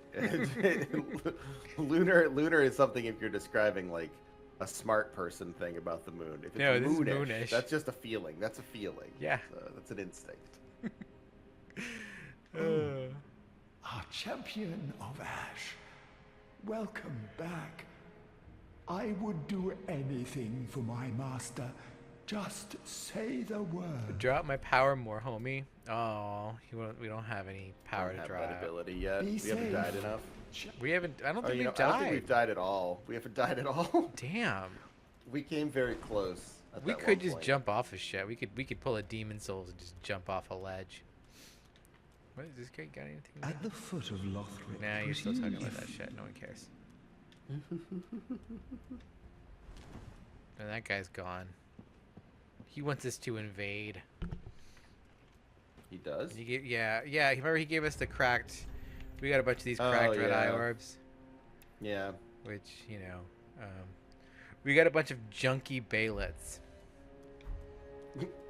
Lunar is something if you're describing like a smart person thing about the moon. If it's
No, this is
moonish,
moonish.
that's just a feeling. That's a feeling.
Yeah.
That's an instinct.
Our champion of Ash. Welcome back. I would do anything for my master. Just say the word.
Draw out my power more, homie. Oh, we don't have any power to
Have
draw
that
out.
ability yet.
Be
We haven't
safe.
died enough.
We haven't. I don't
Oh,
think we've
I don't think
died.
we've died at all. We haven't died at all.
Damn.
We came very close. At
We
that
could
one
just
point.
jump off of shit. We could pull a demon souls and just jump off a ledge. What is this guy got anything?
At the foot of Lothric.
Nah, you're still talking about that
proceed.
shit. No one cares. And that guy's gone. He wants us to invade.
He does.
Yeah. Remember he gave us the cracked. We got a bunch of these cracked red eye
yeah.
orbs,
Yeah.
which we got a bunch of junky baylets,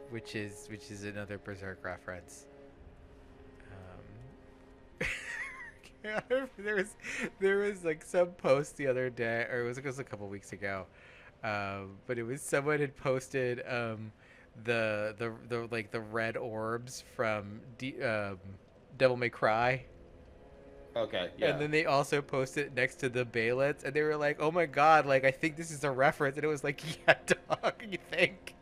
which is another Berserk reference. There was like some post the other day, or it was a couple weeks ago, but it was someone had posted the red orbs from Devil May Cry.
Okay. Yeah.
And then they also posted it next to the baylets, and they were like, "Oh my god! Like I think this is a reference," and it was like, "Yeah, dog, you think?"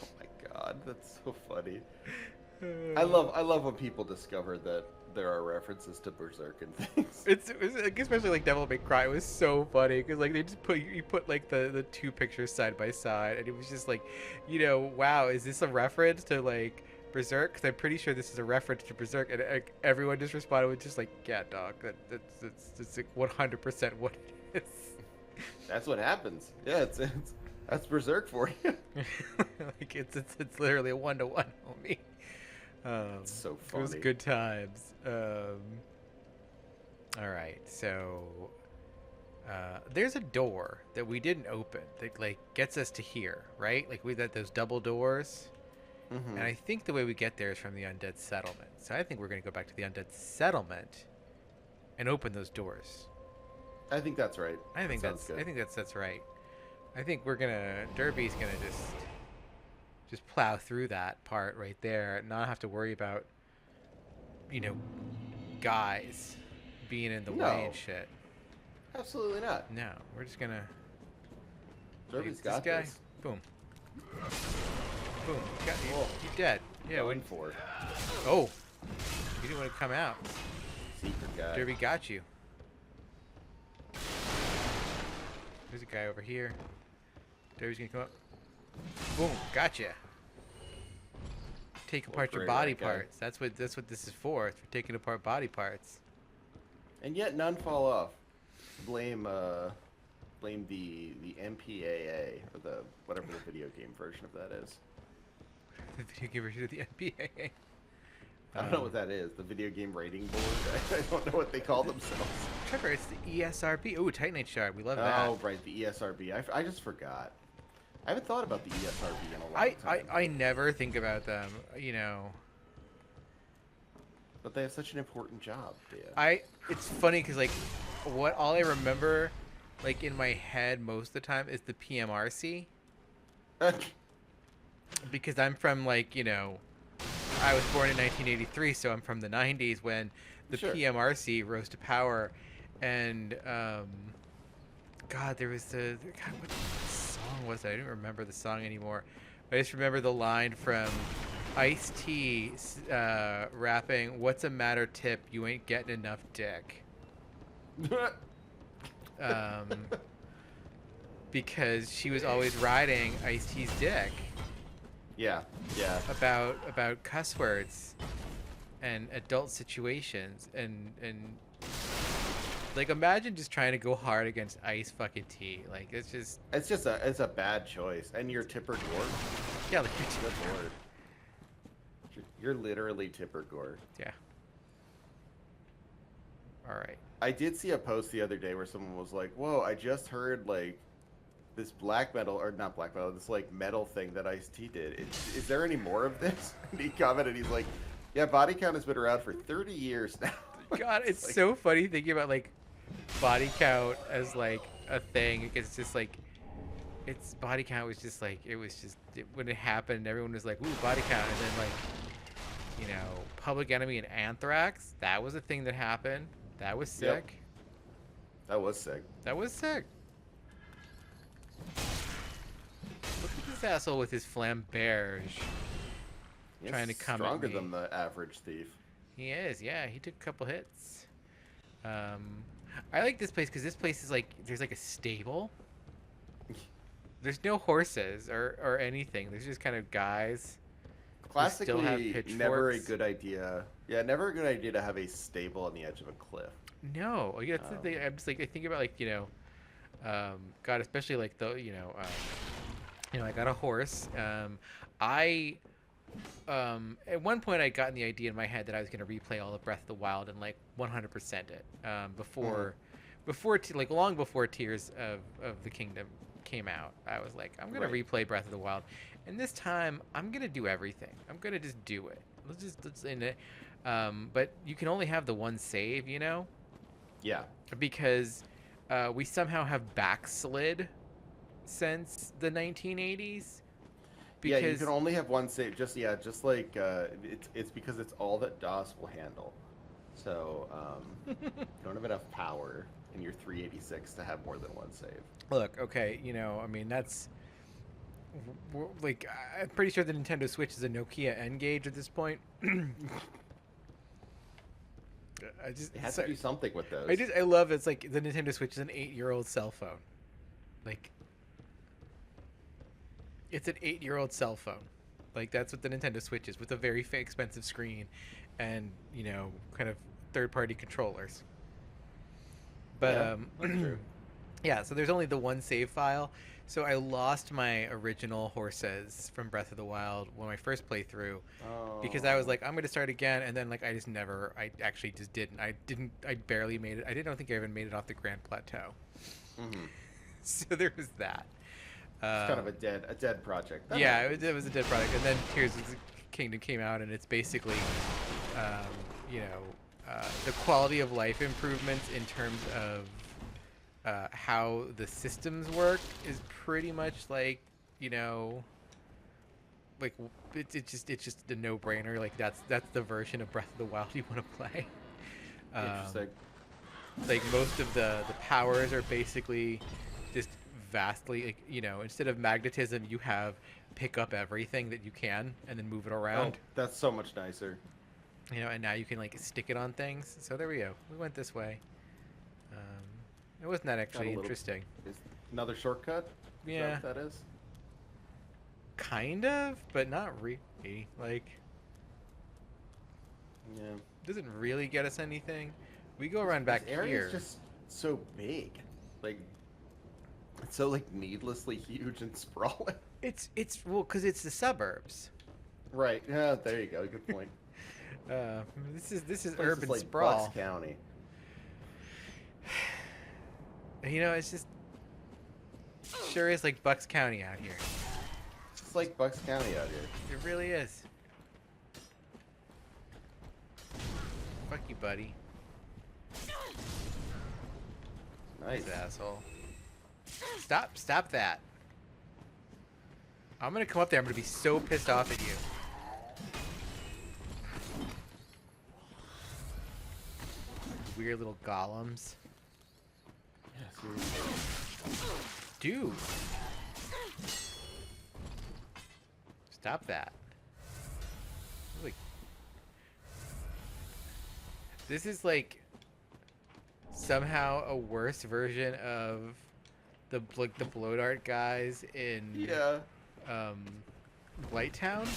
Oh my god, that's so funny. I love when people discover that there are references to Berserk and things.
It was like, especially like Devil May Cry. It was so funny because like they just put like the two pictures side by side, and it was just like, wow, is this a reference to like Berserk? Because I'm pretty sure this is a reference to Berserk, and everyone just responded with just like, yeah, dog, that's like 100% what it is.
That's what happens. Yeah, that's Berserk for you.
Like it's literally a 1-to-1, homie.
It's so
It was
funny.
good times. All right, so there's a door that we didn't open that like gets us to here, right? Like we got those double doors,
Mhm.
and I think the way we get there is from the undead settlement. So I think we're gonna go back to the undead settlement and open those doors.
I think that's right.
I think
That sounds good.
that's right. I think Derby's gonna just plow through that part right there and not have to worry about guys being in the way
No.
and shit.
Absolutely not.
No, we're just gonna
Derby's
this
got
guy.
this.
Boom. Boom. You
Oh.
you're dead. Yeah,
Going
when
for it.
oh you didn't want to come out.
Secret guy.
Derby got you. There's a guy over here. Derby's gonna come up. Boom, gotcha. Take apart your
great
body
right guy.
parts. That's what this is for. It's for taking apart body parts.
And yet none fall off. Blame the MPAA or the whatever the video game version of that is.
The video game version of the NBA.
I don't know what that is. The video game rating board. I don't know what they call themselves.
Trevor, it's the ESRB. Ooh, Titanite shard. We love that.
Oh, right, the ESRB. I just forgot. I haven't thought about the ESRB in a long time.
I never think about them.
But they have such an important job, Dan.
It's funny because like, all I remember, like in my head most of the time is the PMRC. Because I'm from like I was born in 1983, so I'm from the 90s when the
Sure.
PMRC rose to power, and God, there was what song was that? I don't remember the song anymore. I just remember the line from Ice-T rapping, "What's a matter, Tip? You ain't getting enough dick." Because she was always riding Ice-T's dick.
Yeah.
About cuss words and adult situations and like imagine just trying to go hard against Ice fucking T. Like it's
It's a bad choice. And you're Tipper Gore.
yeah, like
Good lord. You're literally Tipper Gore.
yeah. All right.
I did see a post the other day where someone was like, "Whoa, I just heard like this black metal or not black metal, this like metal thing that Ice-T did. Is there any more of this?" And he commented, he's like, "Yeah, body count has been around for 30 years now."
God, it's so funny thinking about like body count as like a thing. It's just like its body count was just like when it happened, everyone was like, "Ooh, body count," and then like Public Enemy and Anthrax. That was a thing that happened. That was sick.
Yep. That was sick.
That was sick. Look at this asshole with his flamberge. Trying to come
stronger
at me.
than the average thief.
He is, yeah. He took a couple hits. I like this place because this place is like there's like a stable. There's no horses or anything. There's just kind of guys.
Classically, never a good idea. Yeah, never a good idea to have a stable on the edge of a cliff.
No, yeah, that's the thing. I'm just like I think about like God, especially like I got a horse. At one point I got the idea in my head that I was going to replay all of Breath of the Wild and like 100% it long before Tears of the Kingdom came out. I was like, I'm going to replay Breath of the Wild, and this time I'm going to do everything. I'm going to just do it. Let's in it. But you can only have the one save,
Yeah. Because
we somehow have backslid since the 1980s.
Because you can only have one save. Just like it's because it's all that DOS will handle. So you don't have enough power in your 386 to have more than one save.
Look, okay, I mean that's like I'm pretty sure the Nintendo Switch is a Nokia N-Gage at this point.
It has to do something with those.
I love it's like the Nintendo Switch is an 8-year-old cell phone. Like it's an 8-year-old cell phone. Like that's what the Nintendo Switch is, with a very expensive screen and kind of third-party controllers. But
that's true.
Yeah, so there's only the one save file. So I lost my original horses from Breath of the Wild when my first playthrough, because I was like, I'm going to start again, and then like I actually just didn't. I barely made it. I don't think I even made it off the Grand Plateau.
Mm-hmm.
So there was that.
It's kind of a dead project.
It was a dead project. And then Tears of the Kingdom came out, and it's basically, the quality of life improvements in terms of how the systems work is pretty much like like it's just a no-brainer. Like that's the version of Breath of the Wild you want to play.
Interesting.
Like most of the powers are basically just vastly like, instead of magnetism you have pick up everything that you can and then move it around.
That's so much nicer.
And now you can like stick it on things. So there we go. We went this way. It wasn't that actually interesting.
Another shortcut?
Yeah.
Is that what that is?
Kind of, but not really. Like,
yeah,
doesn't really get us anything. We go around back
here. This area is just so big. Like, it's so like needlessly huge and sprawling.
It's because it's the suburbs.
Right. Yeah. There you go. Good point.
This is
place
urban
is like
sprawl.
Bucks County.
It's just sure is like Bucks County out here.
It's like Bucks County out here.
It really is. Fuck you, buddy.
Nice,
asshole. Stop that. I'm gonna come up there. I'm gonna be so pissed off at you. Weird little golems. Dude. Stop that. Like, this is like somehow a worse version of the blow dart guys in Blighttown.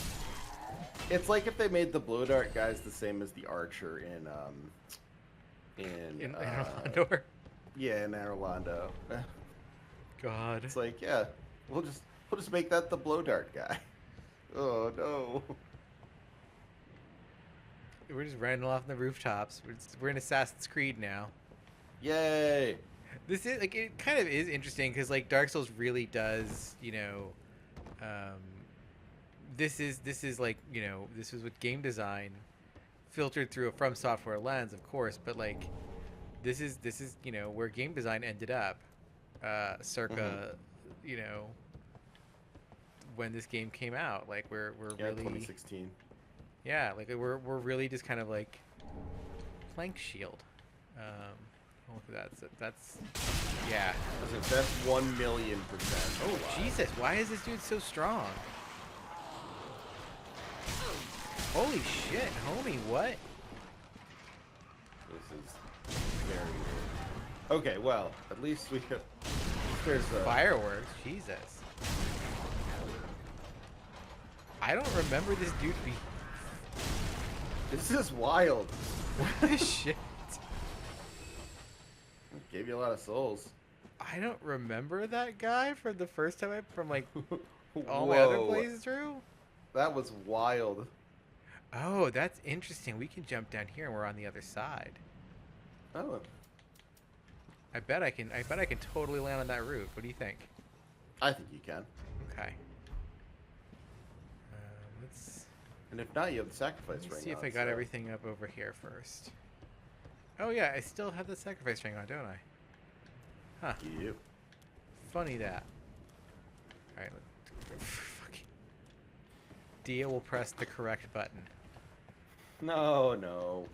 It's like if they made the blow dart guys the same as the archer in
Orlando.
Yeah, in Orlando.
God.
It's like, yeah, we'll just make that the blow dart guy. Oh no.
We're just running off the rooftops. We're in Assassin's Creed now.
Yay!
This is like it kind of is interesting because like Dark Souls really does, this is like this was with game design filtered through a From Software lens, of course, but like this is you know where game design ended up, circa you know when this game came out. Like we're really
2016.
Yeah, like we're really just kind of like plank shield. Look at that. So that's yeah.
That's 1,000,000%.
Oh Jesus! Why is this dude so strong? Holy shit, homie! What?
This is very weird. Okay, well, at least we have. There's a
Fireworks. Jesus. I don't remember this dude be.
This is wild.
What the shit?
Gave you a lot of souls.
I don't remember that guy from the first time from like all my other playthrough.
That was wild.
Oh, that's interesting. We can jump down here and we're on the other side.
Oh.
I bet I can totally land on that roof. What do you think?
I think you can.
Okay. Let's
And if not, you have the sacrifice ring.
see if I got everything up over here first. Oh yeah, I still have the sacrifice ring on, don't I? Huh.
You.
Funny that. Alright, fucking Dia will press the correct button.
No.
Alright,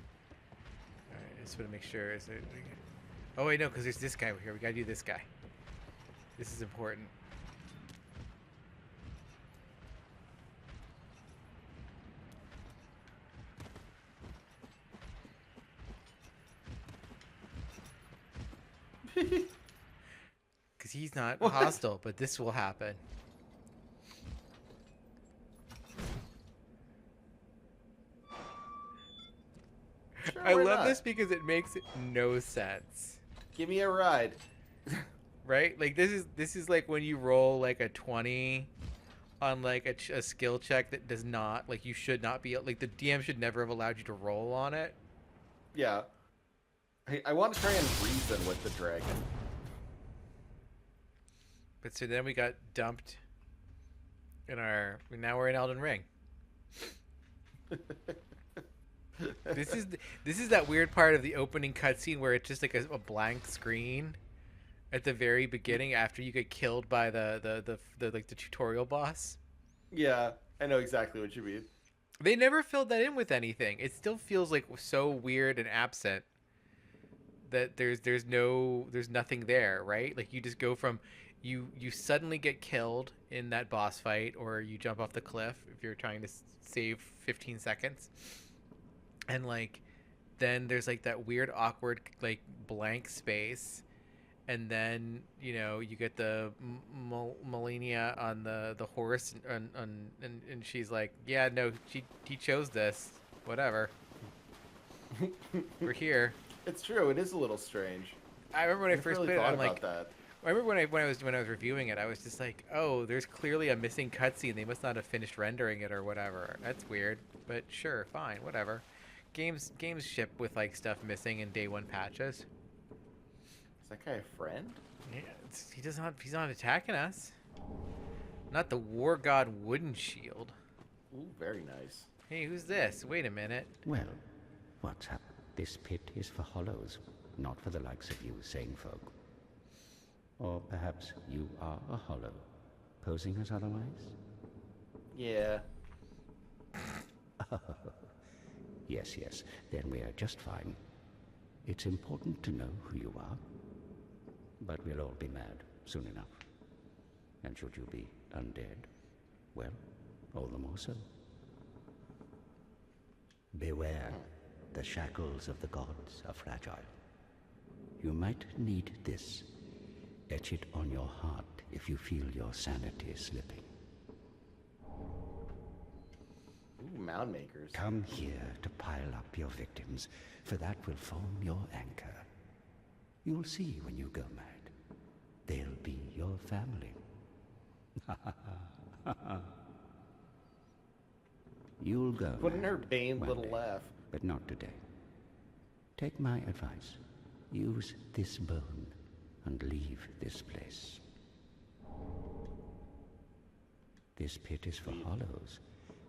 I just want to make sure. Is it? Oh wait, no, because there's this guy over here. We gotta do this guy. This is important. Because he's not hostile, but this will happen.
Sure,
I
why
love
not?
this because it makes no sense.
Give me a ride.
Right? Like this is like when you roll like a 20 on like a skill check that does not, like, you should not be, like, the DM should never have allowed you to roll on it.
Yeah. I want to try and reason with the dragon.
But so then we got dumped in our, now we're in Elden Ring. This is that weird part of the opening cutscene where it's just like a blank screen at the very beginning after you get killed by the like the tutorial boss.
Yeah, I know exactly what you mean.
They never filled that in with anything. It still feels like so weird and absent that there's nothing there, right? Like you just go from you suddenly get killed in that boss fight, or you jump off the cliff if you're trying to save 15 seconds. And like then there's like that weird awkward like blank space, and then you know you get the Melania on the horse and she's like, yeah, no, he chose this, whatever. We're here.
It's true. It is a little strange.
I remember when I first played it, I'm like,
that.
I remember when I was reviewing it, I was just like, oh, there's clearly a missing cutscene. They must not have finished rendering it or whatever. That's weird, but sure, fine, whatever. Games ship with like stuff missing in day one patches.
Is that guy a friend?
Yeah, he's not attacking us. Not the war god wooden shield.
Ooh, very nice.
Hey, who's this? Wait a minute.
Well, what's happened? This pit is for hollows, not for the likes of you sane folk. Or perhaps you are a hollow, posing as otherwise?
Yeah.
Yes, then we are just fine. It's important to know who you are, but we'll all be mad soon enough. And should you be undead, well, all the more so. Beware, the shackles of the gods are fragile. You might need this. Etch it on your heart if you feel your sanity slipping.
Ooh, Mound Makers.
Come here to pile up your victims, for that will form your anchor. You'll see when you go mad. They'll be your family. You'll go
Put in
mad
her Bane
one
little
day,
laugh.
but not today. Take my advice. Use this bone and leave this place. This pit is for hollows,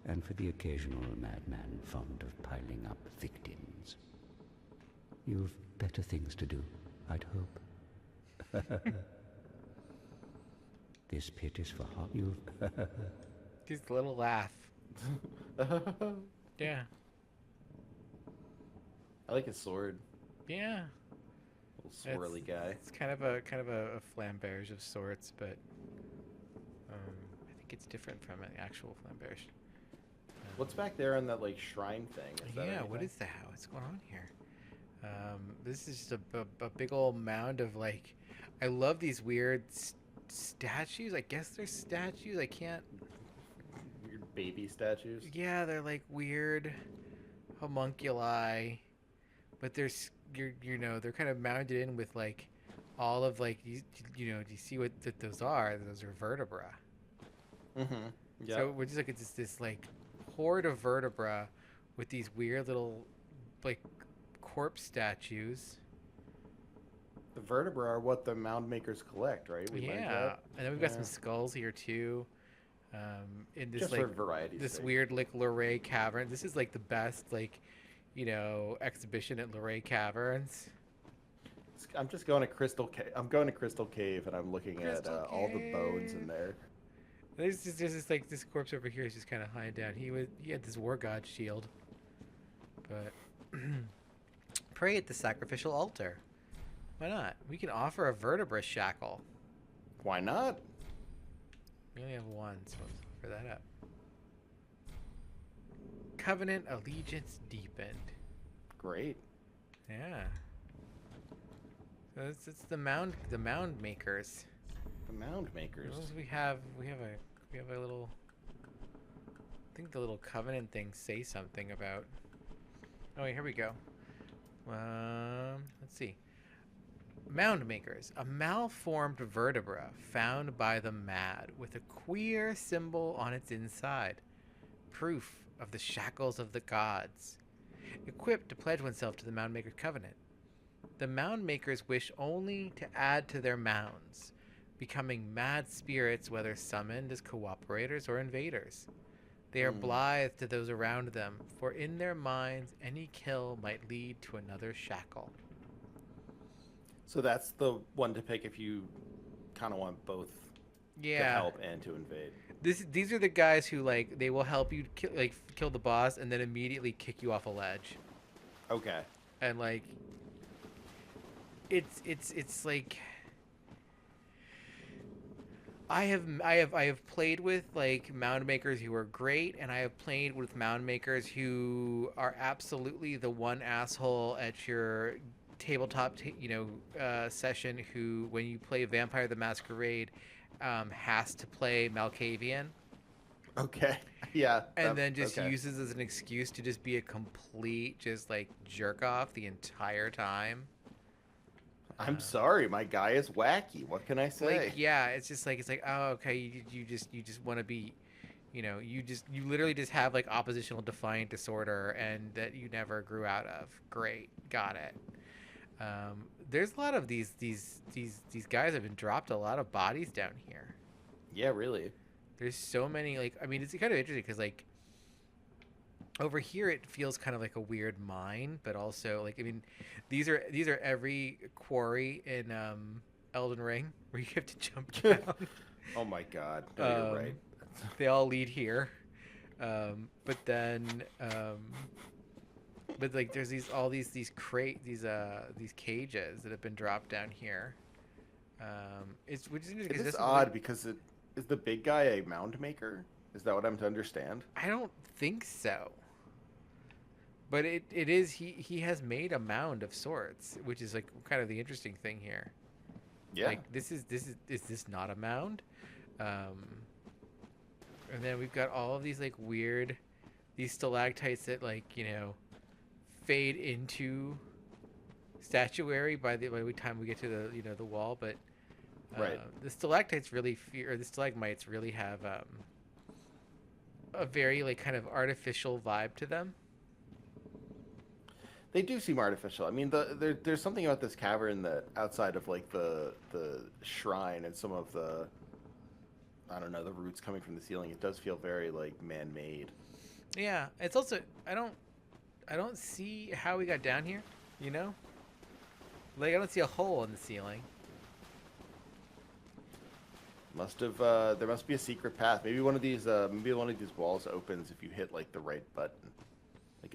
and for the occasional madman fond of piling up victims. You've better things to do, I'd hope. This pit is for you've...
Just a little laugh. Yeah.
I like his sword.
Yeah.
Little swirly guy.
It's kind of a flamberge of sorts, but I think it's different from an actual flamberge.
What's back there on that like shrine thing? Is that
Yeah, what is that? What's going on here? This is just a big old mound of like, I love these weird statues. I guess they're statues. I can't.
Weird baby statues.
Yeah, they're like weird homunculi, but they're they're kind of mounded in with like all of like do you see what those are? Those are vertebra.
Mm-hmm. Yeah.
So we're just like it's just this like horde of vertebra with these weird little like corpse statues.
The vertebra are what the Mound Makers collect, right? We learned that.
And then we've got some skulls here too. In this
just
like
for variety's
this
sake.
weird like Luray cavern. This is like the best like exhibition at Luray Caverns.
I'm just going to Crystal Cave. I'm going to Crystal Cave, and I'm looking at all the bones in there.
There's this like this corpse over here is just kind of lying down. He had this war god shield, but pray at the sacrificial altar. Why not? We can offer a vertebra shackle.
Why not?
We only have one, so let's offer that up. Covenant allegiance deepened.
Great.
Yeah. So it's the mound makers.
The Mound Makers.
What else we have a little. I think the little covenant things say something about. Oh wait, here we go. Let's see. Mound Makers, a malformed vertebra found by the mad with a queer symbol on its inside. Proof of the shackles of the gods. Equipped to pledge oneself to the Mound Maker Covenant. The Mound Makers wish only to add to their mounds, becoming mad spirits whether summoned as cooperators or invaders. They are blithe to those around them, for in their minds any kill might lead to another shackle.
So that's the one to pick if you kind of want both to help and to invade.
These are the guys who like they will help you kill the boss and then immediately kick you off a ledge.
Okay.
And like it's like I have played with like mound makers who are great, and I have played with mound makers who are absolutely the one asshole at your tabletop session who, when you play Vampire the Masquerade, has to play Malkavian.
Okay. Yeah.
And then just uses as an excuse to just be a complete just like jerk off the entire time.
I'm sorry, my guy is wacky. What can I say?
Like, yeah, it's like oh okay, you just want to be, you literally just have like oppositional defiant disorder and that you never grew out of. Great, got it. There's a lot of these guys have been dropped a lot of bodies down here.
Yeah, really.
There's so many it's kind of interesting because like over here it feels kind of like a weird mine, but also these are every quarry in Elden Ring where you have to jump down.
Oh my god, no, you're right.
They all lead here, but then but like there's these cages that have been dropped down here. Which is interesting.
It's odd because is the big guy a mound maker? Is that what I'm to understand?
I don't think so. But it is he has made a mound of sorts, which is like kind of the interesting thing here.
Yeah.
Like is this not a mound? And then we've got all of these like weird these stalactites that fade into statuary by the time we get to the the wall, but
right.
The stalactites the stalagmites really have a very like kind of artificial vibe to them.
They do seem artificial. I mean, there's something about this cavern that outside of like the shrine and some of the I don't know, the roots coming from the ceiling. It does feel very like man-made.
Yeah, it's also I don't see how we got down here. You know, like I don't see a hole in the ceiling.
Must have. There must be a secret path. Maybe one of these walls opens if you hit like the right button. Like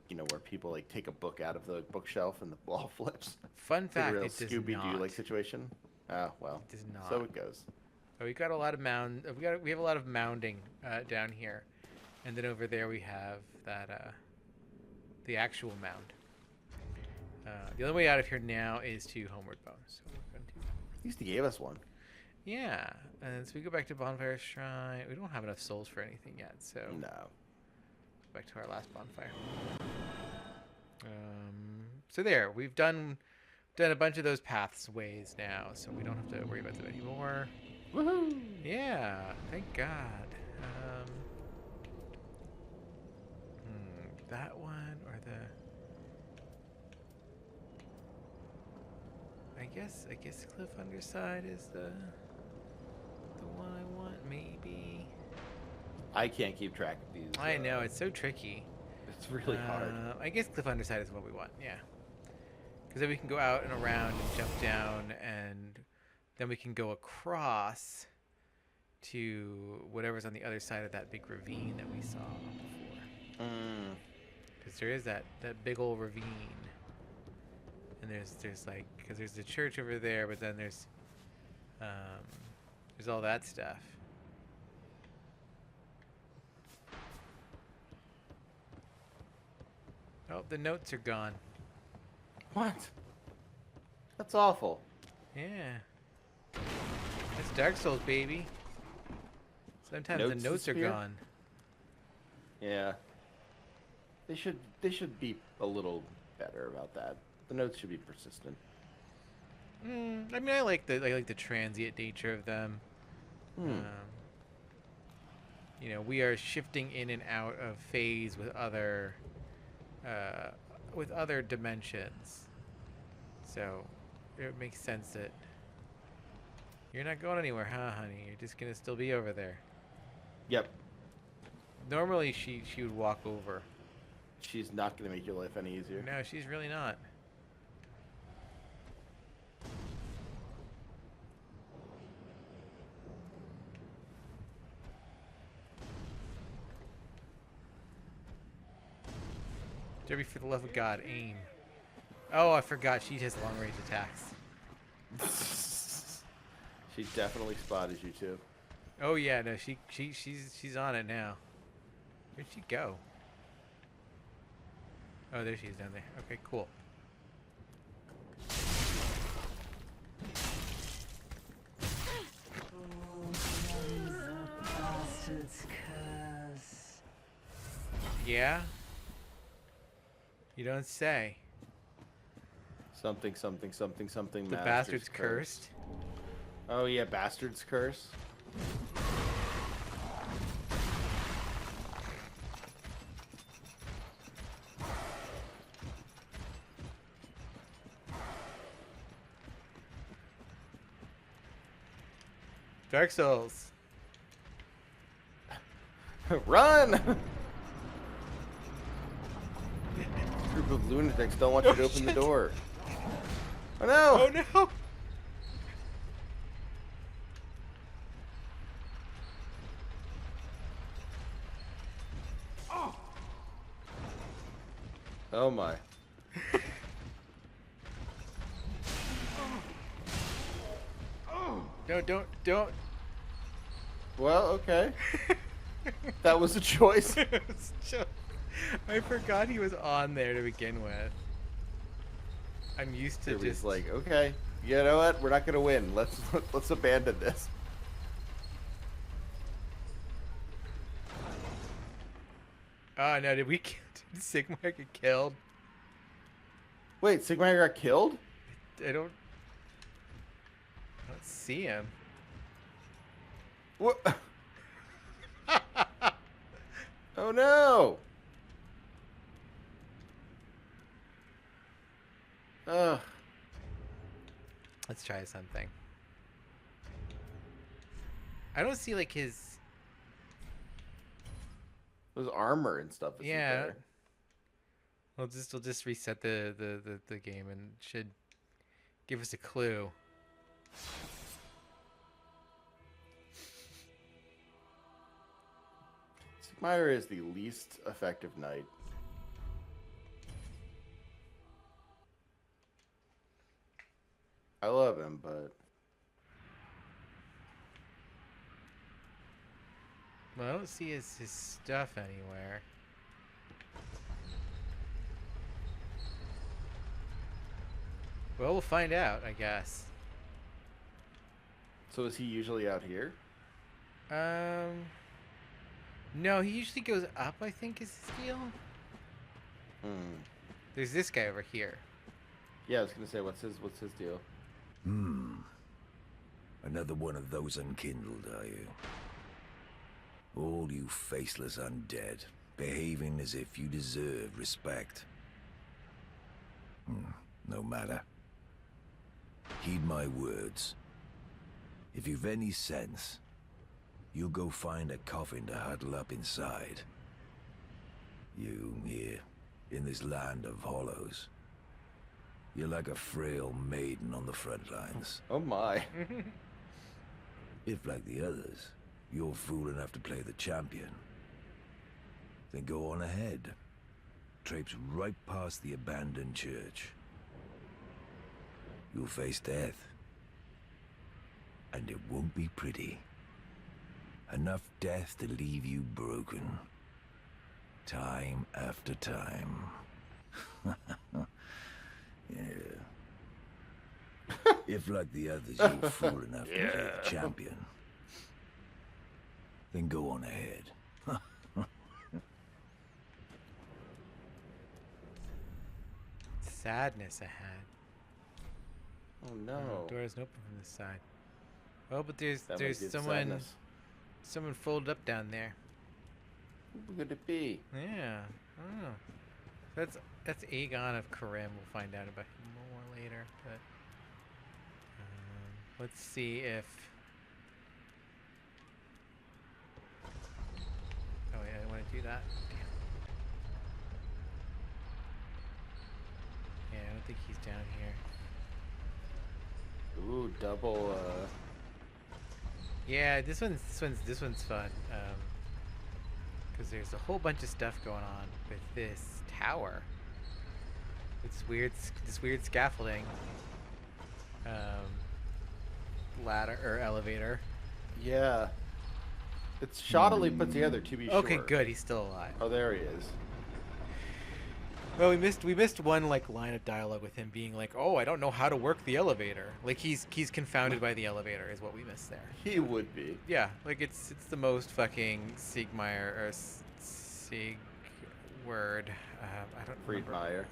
you know where people like take a book out of the bookshelf and the wall flips.
Fun
It's a
fact:
real
it does
Scooby-Doo
not.
like situation. Oh well.
It does not.
So it goes.
Oh, we got a lot of mound. We have a lot of mounding down here, and then over there we have that the actual mound. The only way out of here now is to Homeward Bone. So we're going to.
At least he gave us one.
Yeah, and so we go back to Bonfire Shrine. We don't have enough souls for anything yet, so
No.
back to our last bonfire. So there, we've done a bunch of those paths ways now, so we don't have to worry about them anymore.
Woohoo!
Yeah, thank God. That one or the? I guess Cliff Underside is the one I want, maybe.
I can't keep track of these.
I know, it's so tricky.
It's really hard.
I guess Cliff Underside is what we want, yeah. Because then we can go out and around and jump down, and then we can go across to whatever's on the other side of that big ravine that we saw before. Because there is that big old ravine. And there's like, because there's the church over there, but then there's all that stuff. Oh, the notes are gone.
What? That's awful.
Yeah. That's Dark Souls, baby. Sometimes
Notes
the notes are
disappear?
gone.
Yeah. They should be a little better about that. The notes should be persistent.
I mean, I like the transient nature of them. You know, we are shifting in and out of phase with other dimensions, so it makes sense that you're not going anywhere, huh, honey? You're just gonna still be over there.
Yep.
Normally, she would walk over.
She's not gonna make your life any easier.
No, she's really not. Derby, for the love of God, aim. Oh, I forgot. She has long range attacks.
She definitely spotted you too.
Oh yeah, no, she's on it now. Where'd she go? Oh, there she is down there. Okay, cool. Yeah? You don't say.
Something.
The bastard's cursed.
Oh yeah, bastard's curse.
Dark Souls.
Run! Group of lunatics don't want you to open the door. Oh no!
Oh no!
Oh my.
No, don't.
Well, okay. That was a choice.
I forgot he was on there to begin with. I'm used to
Kirby's
just
like, okay, you know what? We're not gonna win. Let's abandon this.
Oh no, did Sigmar get killed?
Wait, Sigmar got killed?
I don't see him.
What? Oh no! Ugh.
Let's try something. I don't see like his.
His armor and stuff isn't there.
We'll just reset the game and should give us a clue.
Sigmire is the least effective knight. I love him, but
Well, I don't see his stuff anywhere. Well, we'll find out, I guess.
so is he usually out here?
No, he usually goes up, I think is his deal. There's this guy over here.
Yeah, I was gonna say, what's his deal?
Another one of those unkindled, are you? All you faceless undead, behaving as if you deserve respect. No matter. Heed my words. If you've any sense, you'll go find a coffin to huddle up inside. You, here, in this land of hollows. You're like a frail maiden on the front lines.
Oh my.
If, like the others, you're fool enough to play the champion, then go on ahead. Traipse right past the abandoned church. You'll face death. And it won't be pretty. Enough death to leave you broken. Time after time. Yeah. If, like the others, you're fool enough to play the champion, then go on ahead.
Sadness ahead.
Oh no.
Door isn't open from this side. Oh, but there's
That might be
someone folded up down there.
Who could it be?
Yeah, I don't know. That's Aegon of Karim. We'll find out about him more later. But let's see if. Oh wait, I didn't want to do that. Damn. Yeah, I don't think he's down here.
Ooh, double.
Yeah, this one's fun. Because there's a whole bunch of stuff going on with this tower. This weird scaffolding. Ladder or elevator.
Yeah. It's shoddily put together, to be sure.
Okay, good. He's still alive.
Oh, there he is.
Well, we missed one like line of dialogue with him being like, "Oh, I don't know how to work the elevator." Like he's confounded by the elevator is what we missed there.
He would be.
Yeah, like it's the most fucking Sigmire or Sigward. I don't remember.
Friedmeier.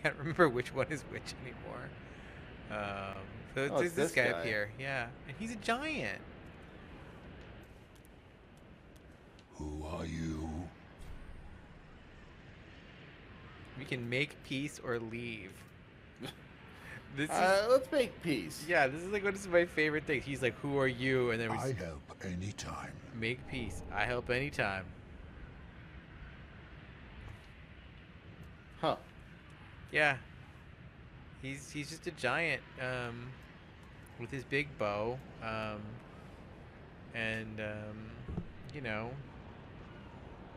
Can't remember which one is which anymore. So there's this guy up here. Yeah, and he's a giant.
Who are you?
We can make peace or leave. This
Let's make peace.
Yeah, this is like one of my favorite things. He's like, "Who are you?" And then we
I help anytime.
make peace. I help anytime.
Huh.
Yeah. He's just a giant with his big bow. And you know,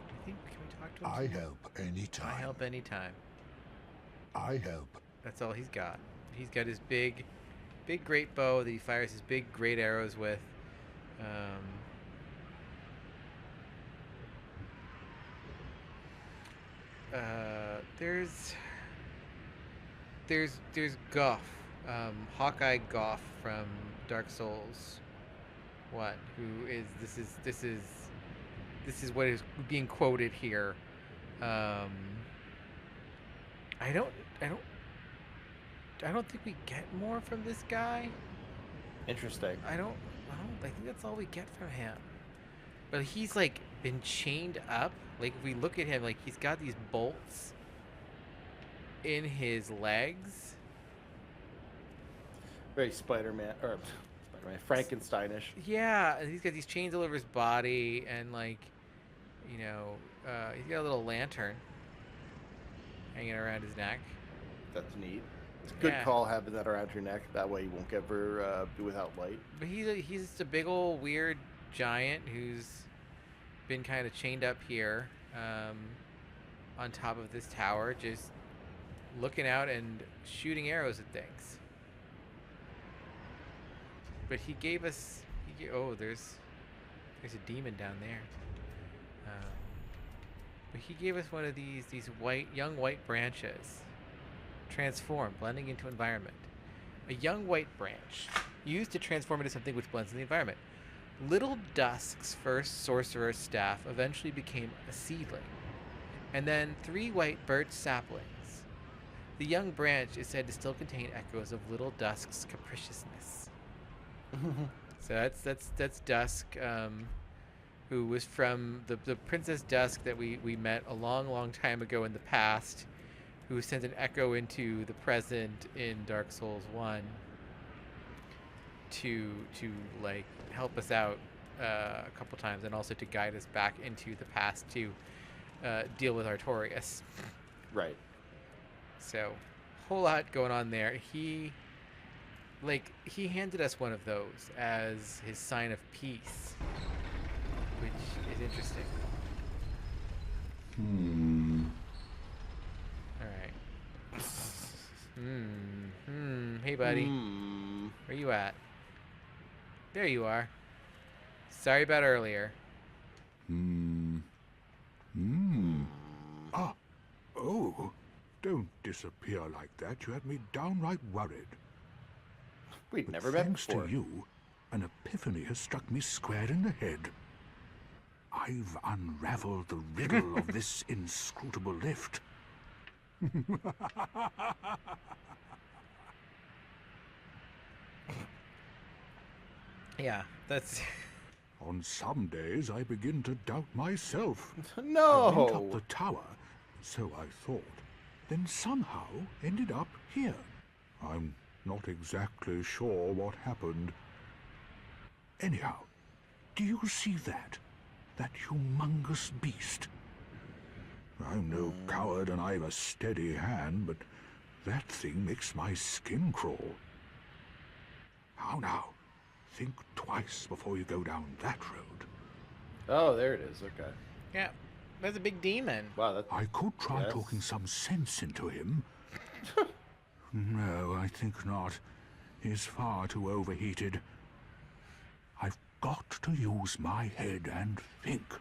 I think can we talk to him?
I help anytime.
I help anytime.
I help.
That's all he's got. He's got his big great bow that he fires his big great arrows with. There's Goff, Hawkeye Goff from Dark Souls 1, who is this is what is being quoted here. I don't think we get more from this guy.
Interesting.
I think that's all we get from him. But he's like been chained up. Like if we look at him, like he's got these bolts in his legs.
Very Spider-Man, or Frankensteinish.
Yeah, and he's got these chains all over his body, and like, you know, he's got a little lantern hanging around his neck.
That's neat. It's a good call having that around your neck. That way you won't ever be without light.
But he's just a big old weird giant who's been kind of chained up here on top of this tower, just looking out and shooting arrows at things. But he gave us... there's a demon down there. But he gave us one of these young white branches. Transform, blending into environment. A young white branch, used to transform into something which blends in the environment. Little Dusk's first sorcerer's staff eventually became a seedling, and then 3 white birch saplings. The young branch is said to still contain echoes of Little Dusk's capriciousness. So that's Dusk, who was from the Princess Dusk that we met a long time ago in the past, who sent an echo into the present in Dark Souls 1 to like help us out a couple times, and also to guide us back into the past to deal with Artorias.
Right.
So, whole lot going on there. He handed us one of those as his sign of peace, which is interesting. All right. Hey, buddy. Where you at? There you are. Sorry about earlier.
Ah. Oh. Don't disappear like that. You had me downright worried.
We'd never met
Thanks
before.
to you, an epiphany has struck me square in the head. I've unraveled the riddle of this inscrutable lift.
Yeah, that's...
On some days, I begin to doubt myself.
No!
I went up the tower, so I thought, then somehow ended up here. I'm not exactly sure what happened. Anyhow, do you see that? That humongous beast? I'm no coward and I've a steady hand, but that thing makes my skin crawl. How now? Think twice before you go down that road.
Oh, there it is. Okay.
Yeah, that's a big demon.
Wow, that's...
I could try talking some sense into him. No, I think not. He's far too overheated. I've got to use my head and think.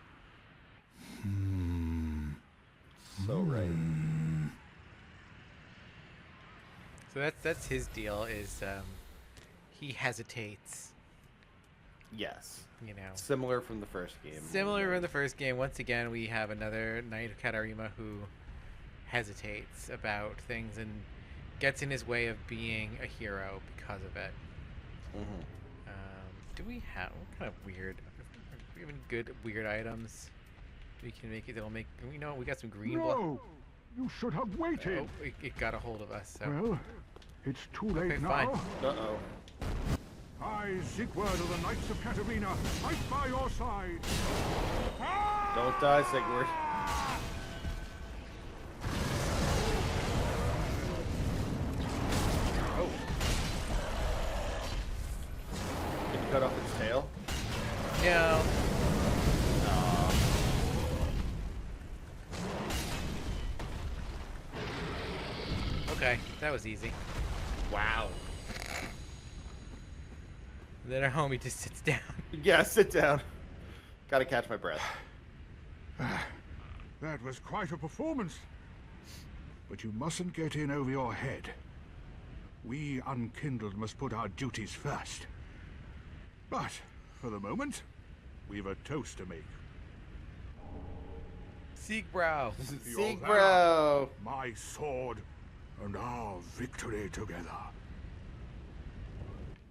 So right.
So that's his deal, is he hesitates.
Yes.
You know.
Similar from the first game.
Similar from the first game. Once again, we have another Knight of Katarima who hesitates about things and gets in his way of being a hero because of it. Do we have... What kind of weird... Do we have any good weird items we can make it that'll make... You know, we got some green...
No! You should have waited!
Oh, it got a hold of us, so...
Well, it's too late
okay,
now.
fine.
Uh-oh.
I, Sigward of the Knights of Katarina, fight by your side!
Don't die, Sigward. Oh. Did you cut off its tail?
No. Okay, that was easy.
Wow.
Then our homie just sits down.
Yeah, sit down. Gotta catch my breath.
That was quite a performance. But you mustn't get in over your head. We unkindled must put our duties first. But, for the moment, we've a toast to make.
Seekbrow.
Seek, bro.
My sword, and our victory together.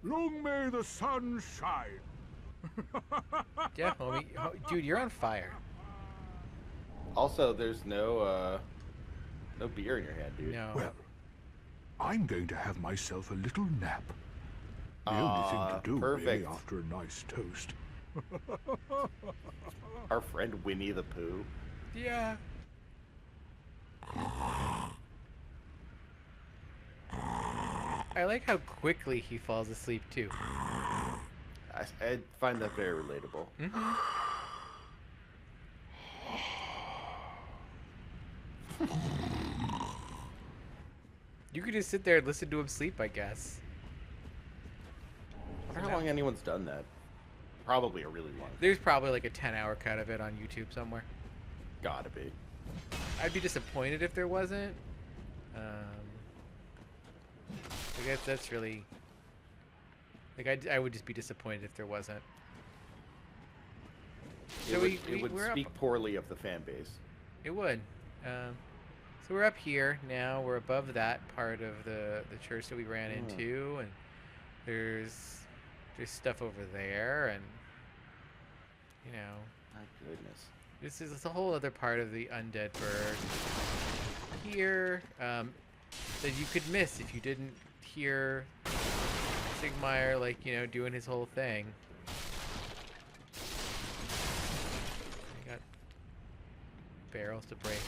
Long may the sun shine.
Yeah, homie. Dude, you're on fire.
Also, there's no beer in your hand, dude.
No.
Well, I'm going to have myself a little nap. The only thing to do, really,
perfect.
after a nice toast.
Our friend Winnie the Pooh.
Yeah. I like how quickly he falls asleep too.
I find that very relatable.
You could just sit there and listen to him sleep, I guess.
I wonder how long anyone's done that. Probably a really long time.
There's probably like a 10-hour cut of it on YouTube somewhere.
Gotta be.
I'd be disappointed if there wasn't. I guess that's really... Like, I would just be disappointed if there wasn't. So
It would
we're
speak
up.
poorly of the fan base.
It would. So we're up here now. We're above that part of the church that we ran into, and there's stuff over there, and you know.
My goodness.
This is a whole other part of the undead bird here that you could miss if you didn't hear Sigmar, like, you know, doing his whole thing. I got barrels to break.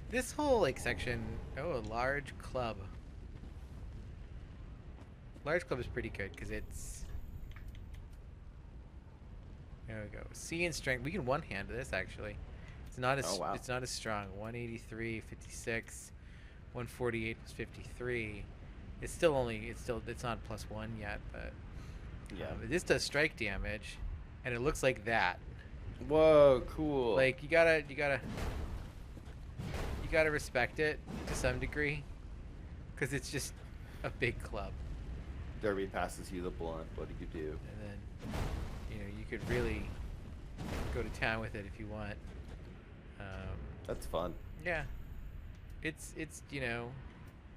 This whole, like, section... Oh, a large club. Large club is pretty good, because it's... There we go. C and strength. We can one-hand this, actually. It's not as it's not as strong. 183, 56, 148 plus 53. It's not +1 yet, but
Yeah.
This does strike damage, and it looks like that.
Whoa, cool.
Like you gotta respect it to some degree, because it's just a big club.
Derby passes you the blunt. What do you do?
And then, you know, you could really go to town with it if you want.
That's fun.
Yeah, it's you know,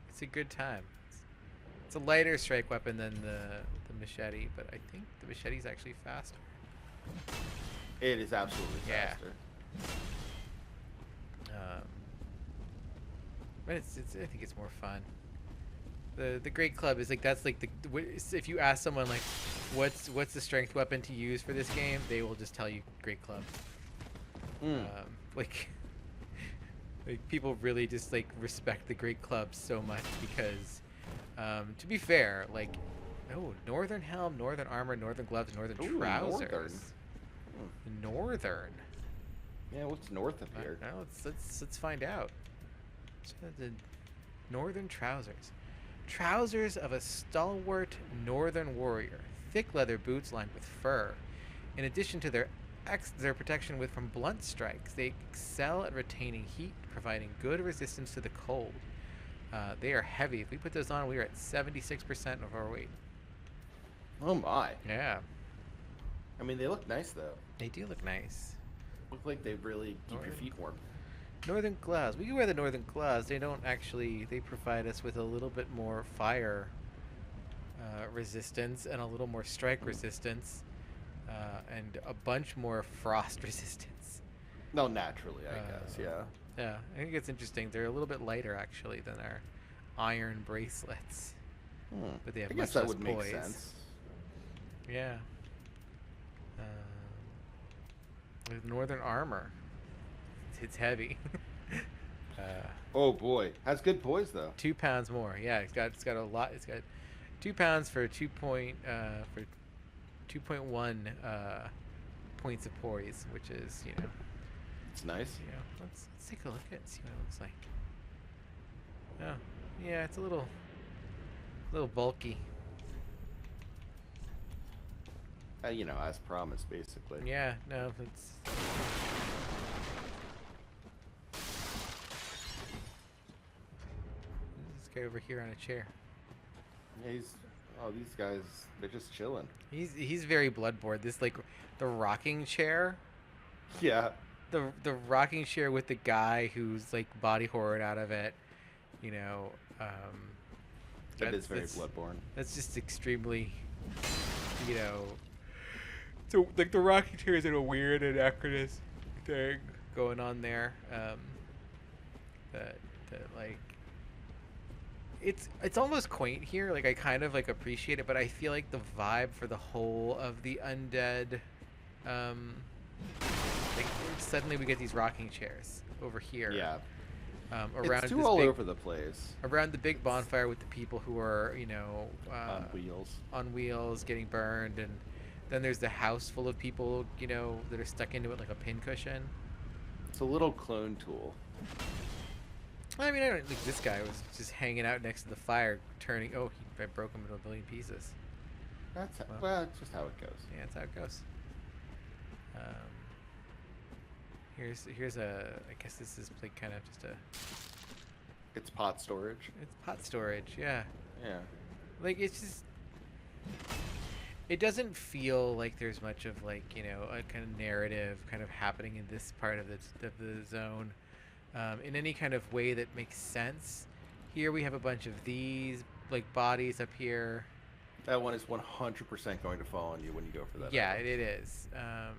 it's a good time. It's a lighter strike weapon than the machete, but I think the machete's actually faster.
It is absolutely
Yeah.
faster.
But I think it's more fun. The Great Club is like, that's like if you ask someone like what's the strength weapon to use for this game, they will just tell you Great Club. Like people really just like respect the Great Club so much because to be fair, like, Northern helm, Northern armor, Northern gloves, Northern trousers. Northern.
Yeah, what's north of here?
No, let's find out. So the Northern trousers. Trousers of a stalwart northern warrior. Thick leather boots lined with fur. In addition to their protection from blunt strikes, they excel at retaining heat, providing good resistance to the cold. They are heavy. If we put those on, we are at 76% of our weight.
Oh my.
Yeah.
I mean, they look nice though.
They do look nice.
Look like they really keep your feet warm.
Northern gloves. We can wear the northern gloves. They don't actually. They provide us with a little bit more fire resistance and a little more strike resistance, and a bunch more frost resistance.
No, naturally, I guess. Yeah.
Yeah, I think it's interesting. They're a little bit lighter actually than our iron bracelets, but they have
I
much
guess that
less
would make
poise.
sense.
Yeah. With northern armor. It's heavy.
Oh boy, has good poise though.
2 pounds more. Yeah, it's got a lot. It's got 2 pounds for 2.1 points of poise, which is, you know.
It's nice.
You know, let's take a look at it and see what it looks like. Oh, yeah, it's a little bulky.
You know, as promised, basically.
Yeah, no, it's. This guy over here on a chair.
Yeah, these guys, they're just chilling.
He's very Bloodborne. This, like, the rocking chair.
Yeah.
The rocking chair with the guy who's like body horrored out of it, you know.
That is very Bloodborne.
That's just extremely, you know. So like the rocking chair is in a weird anachronistic thing going on there. That like it's almost quaint here. Like I kind of like appreciate it, but I feel like the vibe for the whole of the undead, like suddenly we get these rocking chairs over here.
Yeah.
Around
it's too
this
all
big,
over the place.
around the big bonfire with the people who are, you know,
On
wheels getting burned, and then there's the house full of people, you know, that are stuck into it like a pincushion.
It's a little clone tool.
I mean, I don't think this guy was just hanging out next to the fire, turning. Oh, I broke him into a billion pieces.
That's well, it's just how it goes.
Yeah, that's how it goes. Here's a. I guess this is like kind of just a.
It's pot storage.
It's pot storage, yeah.
Yeah.
Like it's just. It doesn't feel like there's much of like, you know, a kind of narrative kind of happening in this part of the zone, in any kind of way that makes sense. Here we have a bunch of these like bodies up here.
That one is 100% going to fall on you when you go for that.
Yeah,
arrow.
it is. I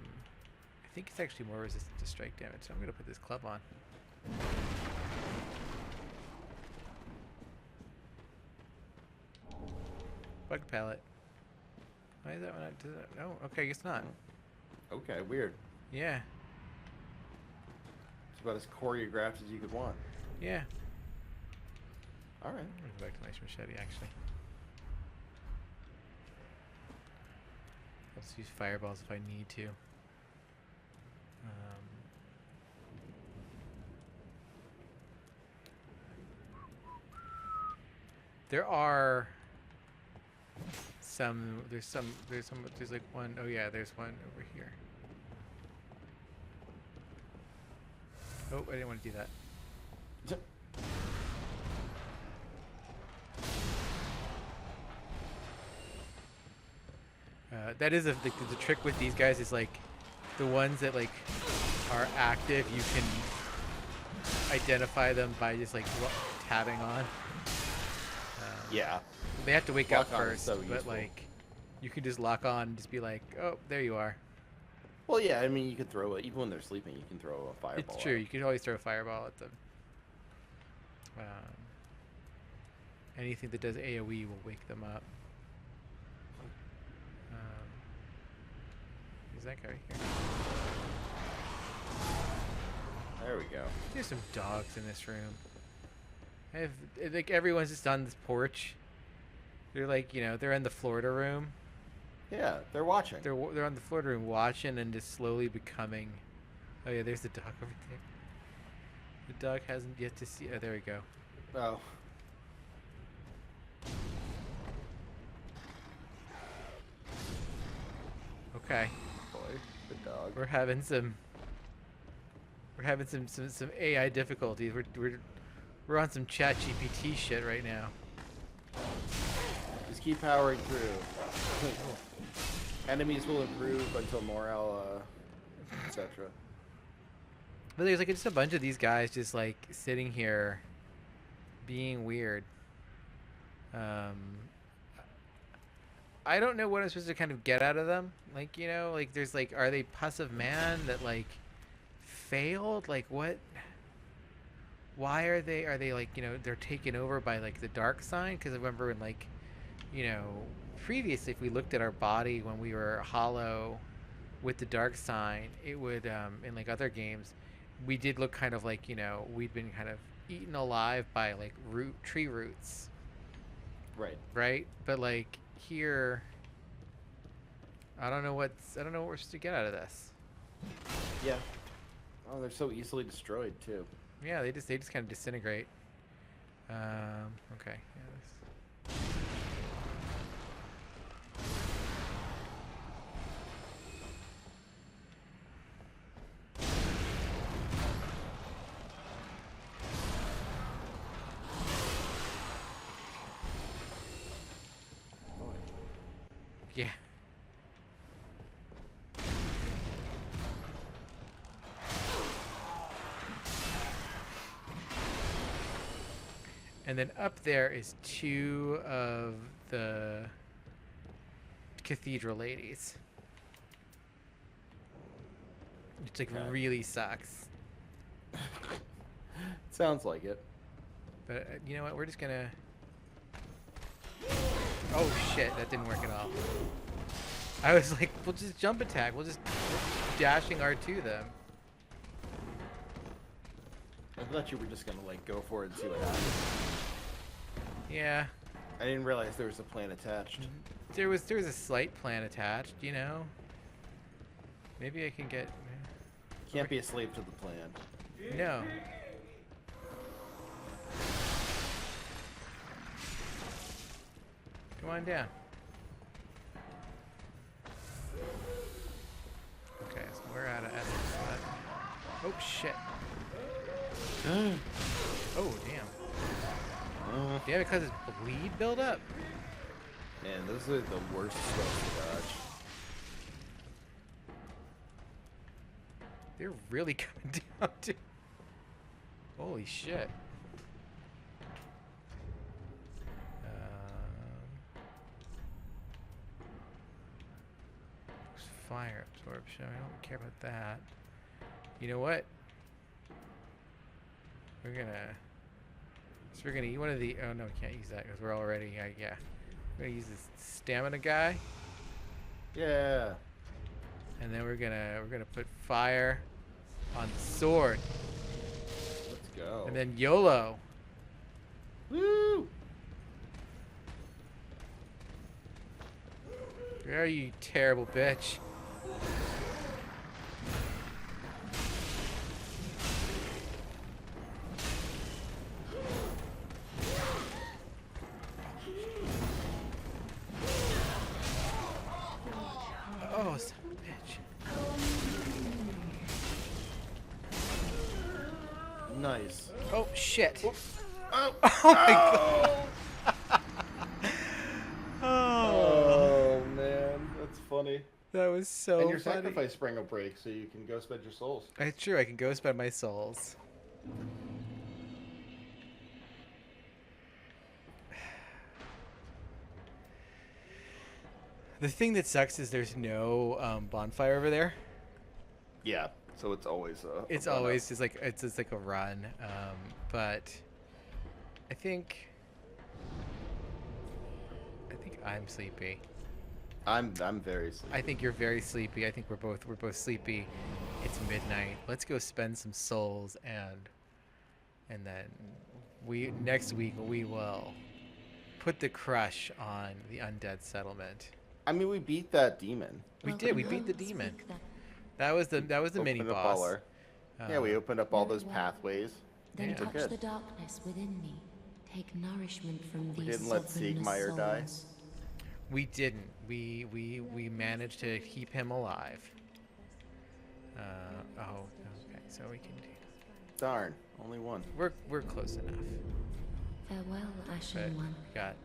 think it's actually more resistant to strike damage, so I'm going to put this club on. Bug pellet. Why is that one not? No, okay, I guess not.
Okay, weird.
Yeah.
It's about as choreographed as you could want.
Yeah.
All right.
I'm going to go back to my machete, actually. I'll just use fireballs if I need to. There are some. There's like one. Oh yeah, there's one over here. Oh, I didn't want to do that. That is the trick with these guys is like the ones that like are active. You can identify them by just like tabbing on.
Yeah.
They have to wake up
Lock on is
first,
so
but
useful.
like you can just lock on and just be like, oh, there you are.
Well, yeah. I mean, you can throw it even when they're sleeping. You can throw a fireball.
It's true.
out.
You can always throw a fireball at them. Anything that does AoE will wake them up. Is that guy right here?
There we go.
There's some dogs in this room. I have like everyone's just on this porch. They're like, you know, they're in the Florida room.
Yeah, they're watching.
They're on the Florida room watching and just slowly becoming. Oh yeah, there's the dog over there. The dog hasn't yet to see. Oh, there we go.
Oh.
Okay.
Boy, the dog.
We're having some AI difficulties. We're on some chat GPT shit right now.
Just keep powering through. Enemies will improve until morale, etc.
But there's like just a bunch of these guys just like sitting here being weird. I don't know what I'm supposed to kind of get out of them. Like, you know, like there's like, are they pus of man that like failed? Like what? Why are they like, you know, they're taken over by like the dark sign? Because I remember when like, you know, previously if we looked at our body when we were hollow with the dark sign, it would in like other games, we did look kind of like, you know, we'd been kind of eaten alive by like tree roots. Right? But like here, I don't know what we're supposed to get out of this.
Yeah. Oh, they're so easily destroyed too.
Yeah, they just kind of disintegrate. Okay. Yeah, yeah. And then up there is two of the Cathedral ladies. Which like really sucks.
Sounds like it.
But you know what? We're just gonna. Oh shit! That didn't work at all. I was like, we'll just jump attack. We'll just dashing R2 them.
I thought you were just gonna like go for it and see what happens.
Yeah.
I didn't realize there was a plan attached.
There was a slight plan attached, you know. Maybe I can get.
Can't be a slave to the plan.
No. Come on down. Okay, so we're out of essence. Oh shit. Oh damn. Damn it, because his bleed build up.
Man, those are the worst spells to dodge.
They're really coming down, dude. Holy shit. Fire absorption. I don't care about that. You know what? We're gonna eat one of the. Oh no, we can't use that because we're already. Yeah. We're gonna use this stamina guy.
Yeah.
And then we're gonna put fire on the sword.
Let's go.
And then YOLO.
Woo!
Where are you, you terrible bitch? Oh, son of a bitch.
Nice.
Oh, shit.
Oh,
Oh my god.
Oh man, that's funny.
That was so
And your
funny.
sacrifice spring will break, so you can go spend your souls.
It's true, I can go spend my souls. The thing that sucks is there's no bonfire over there.
Yeah, so it's always
It's
run
always
up.
just like a run, but I think I'm sleepy.
I'm very sleepy.
I think you're very sleepy. I think we're both sleepy. It's midnight. Let's go spend some souls and then next week we will put the crush on the undead settlement.
I mean, we beat that demon.
We did. We beat the demon. That was the mini
Opened up
boss.
all our- yeah, we opened up all those pathways.
Then
Yeah.
touch
We're good.
the darkness within me. Take nourishment from
We
these
didn't let
sovereign
Sigmar die.
souls.
We didn't. We managed to keep him alive. Oh, okay. So we can do.
Darn, only one.
We're close enough.
Farewell,
But
Ashen One.
we got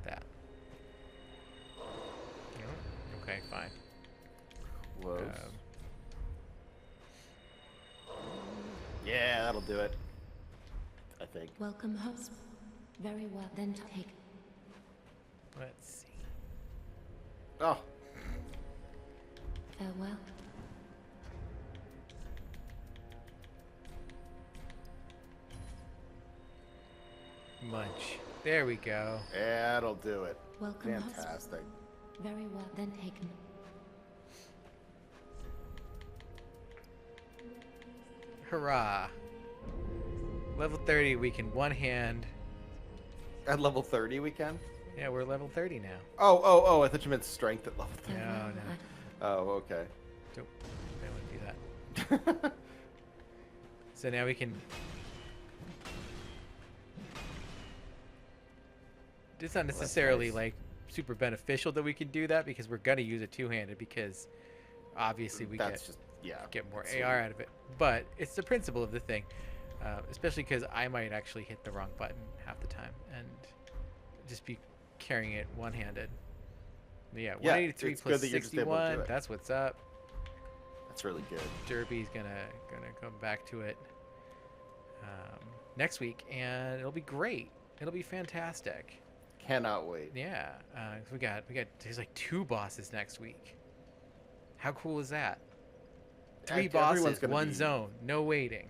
that. You know? Okay, fine.
Close.
Um,
Yeah, that'll do it. I think.
Welcome, host. Very well. Then take.
let's see.
Oh,
Farewell.
Munch. There we go.
yeah, that'll do it.
Welcome, host.
Fantastic.
Very well. Then taken.
Hurrah. Level 30, we can one hand.
At level 30 we can?
Yeah, we're level 30 now.
Oh, I thought you meant strength at level 30.
No,
Farewell,
no.
Oh, okay.
Don't. I don't want to do that. So now we can. It's not necessarily
nice.
like super beneficial that we can do that because we're gonna use it two-handed because obviously we
That's just, yeah.
get more
sweet.
AR out of it. But it's the principle of the thing, especially because I might actually hit the wrong button half the time and just be carrying it one-handed. But yeah,
Yeah,
183
it's
plus
good that you're just able to do
61.
it.
That's what's up.
That's really good.
Derby's gonna come back to it next week, and it'll be great. It'll be fantastic.
Cannot wait.
Yeah, 'cause we got there's like 2 bosses next week. How cool is that? 3
Everyone's
bosses,
gonna
1
be
zone, no waiting.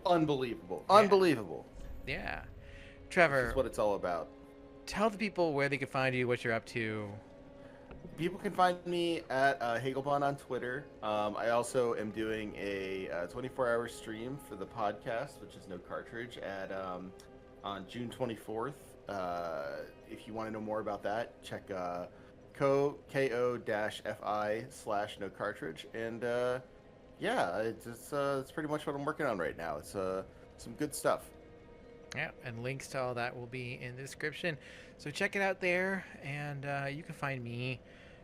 Unbelievable.
Yeah.
Unbelievable.
Yeah.
This
Trevor,
is what it's all about.
tell the people where they can find you, what you're up to.
People can find me at Hagelbon on Twitter. I also am doing a 24-hour stream for the podcast, which is No Cartridge, at on June 24th. If you want to know more about that, check ko-fi/no cartridge. And yeah, it's pretty much what I'm working on right now. It's some good stuff.
Yeah, and links to all that will be in the description. So check it out there, and you can find me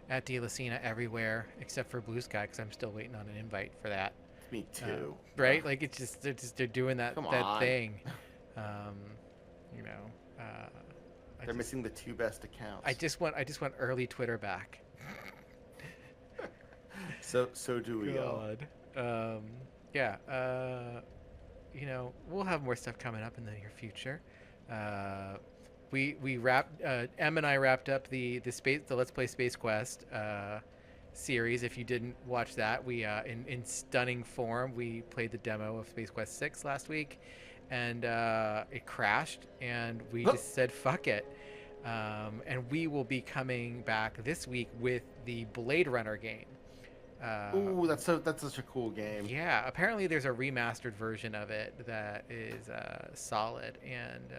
at Dialacina everywhere except for Blue Sky, because I'm still waiting on an invite for that.
Me too.
Right? Like it's just they're doing that
Come
that
on.
thing. You know.
They're missing the 2 best accounts.
I just want early Twitter back.
So do we all.
God. Yeah. You know, we'll have more stuff coming up in the near future. We wrapped Em and I wrapped up the Let's Play Space Quest series. If you didn't watch that, we in stunning form we played the demo of Space Quest 6 last week, and it crashed, and we just said fuck it. And we will be coming back this week with the Blade Runner game.
Ooh, that's such a cool game.
Yeah, apparently there's a remastered version of it that is solid, and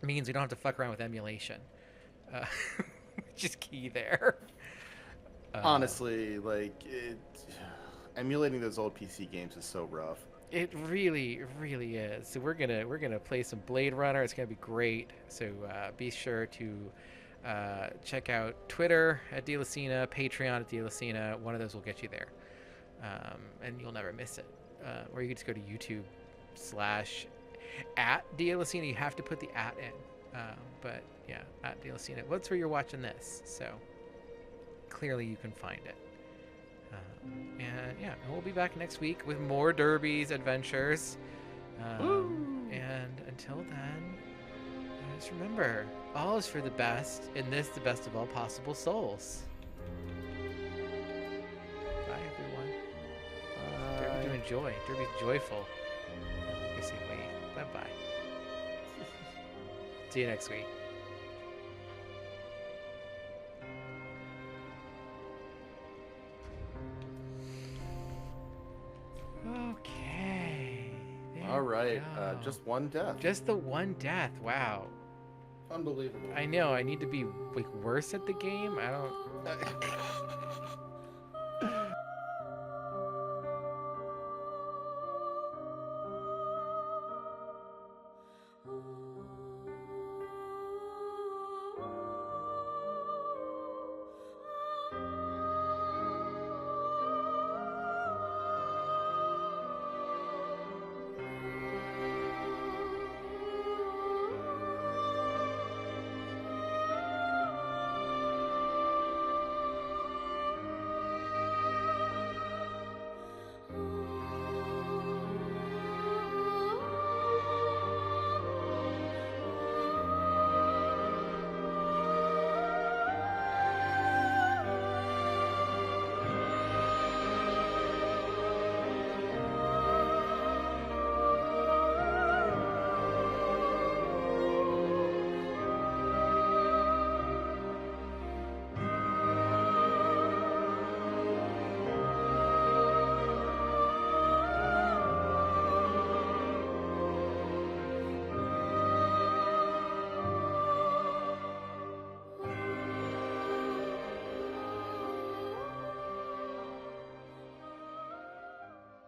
means we don't have to fuck around with emulation, which is key there.
Honestly, like emulating those old PC games is so rough.
It really is. So we're gonna play some Blade Runner. It's gonna be great. So be sure to check out Twitter at Dialacina, Patreon at Dialacina. One of those will get you there, and you'll never miss it. Or you can just go to YouTube /@Dialacina. You have to put the @ in, but yeah, @Dialacina. What's where you're watching this? So clearly you can find it. And yeah, we'll be back next week with more Derby's adventures. And until then, just remember, all is for the best in this, the best of all possible souls. Bye, everyone. Derby doing joy. Derby's joyful. I say wait. Bye-bye. See you next week. Okay.
All right, just one death.
Just the one death. Wow.
Unbelievable.
I know. I need to be like worse at the game. I don't.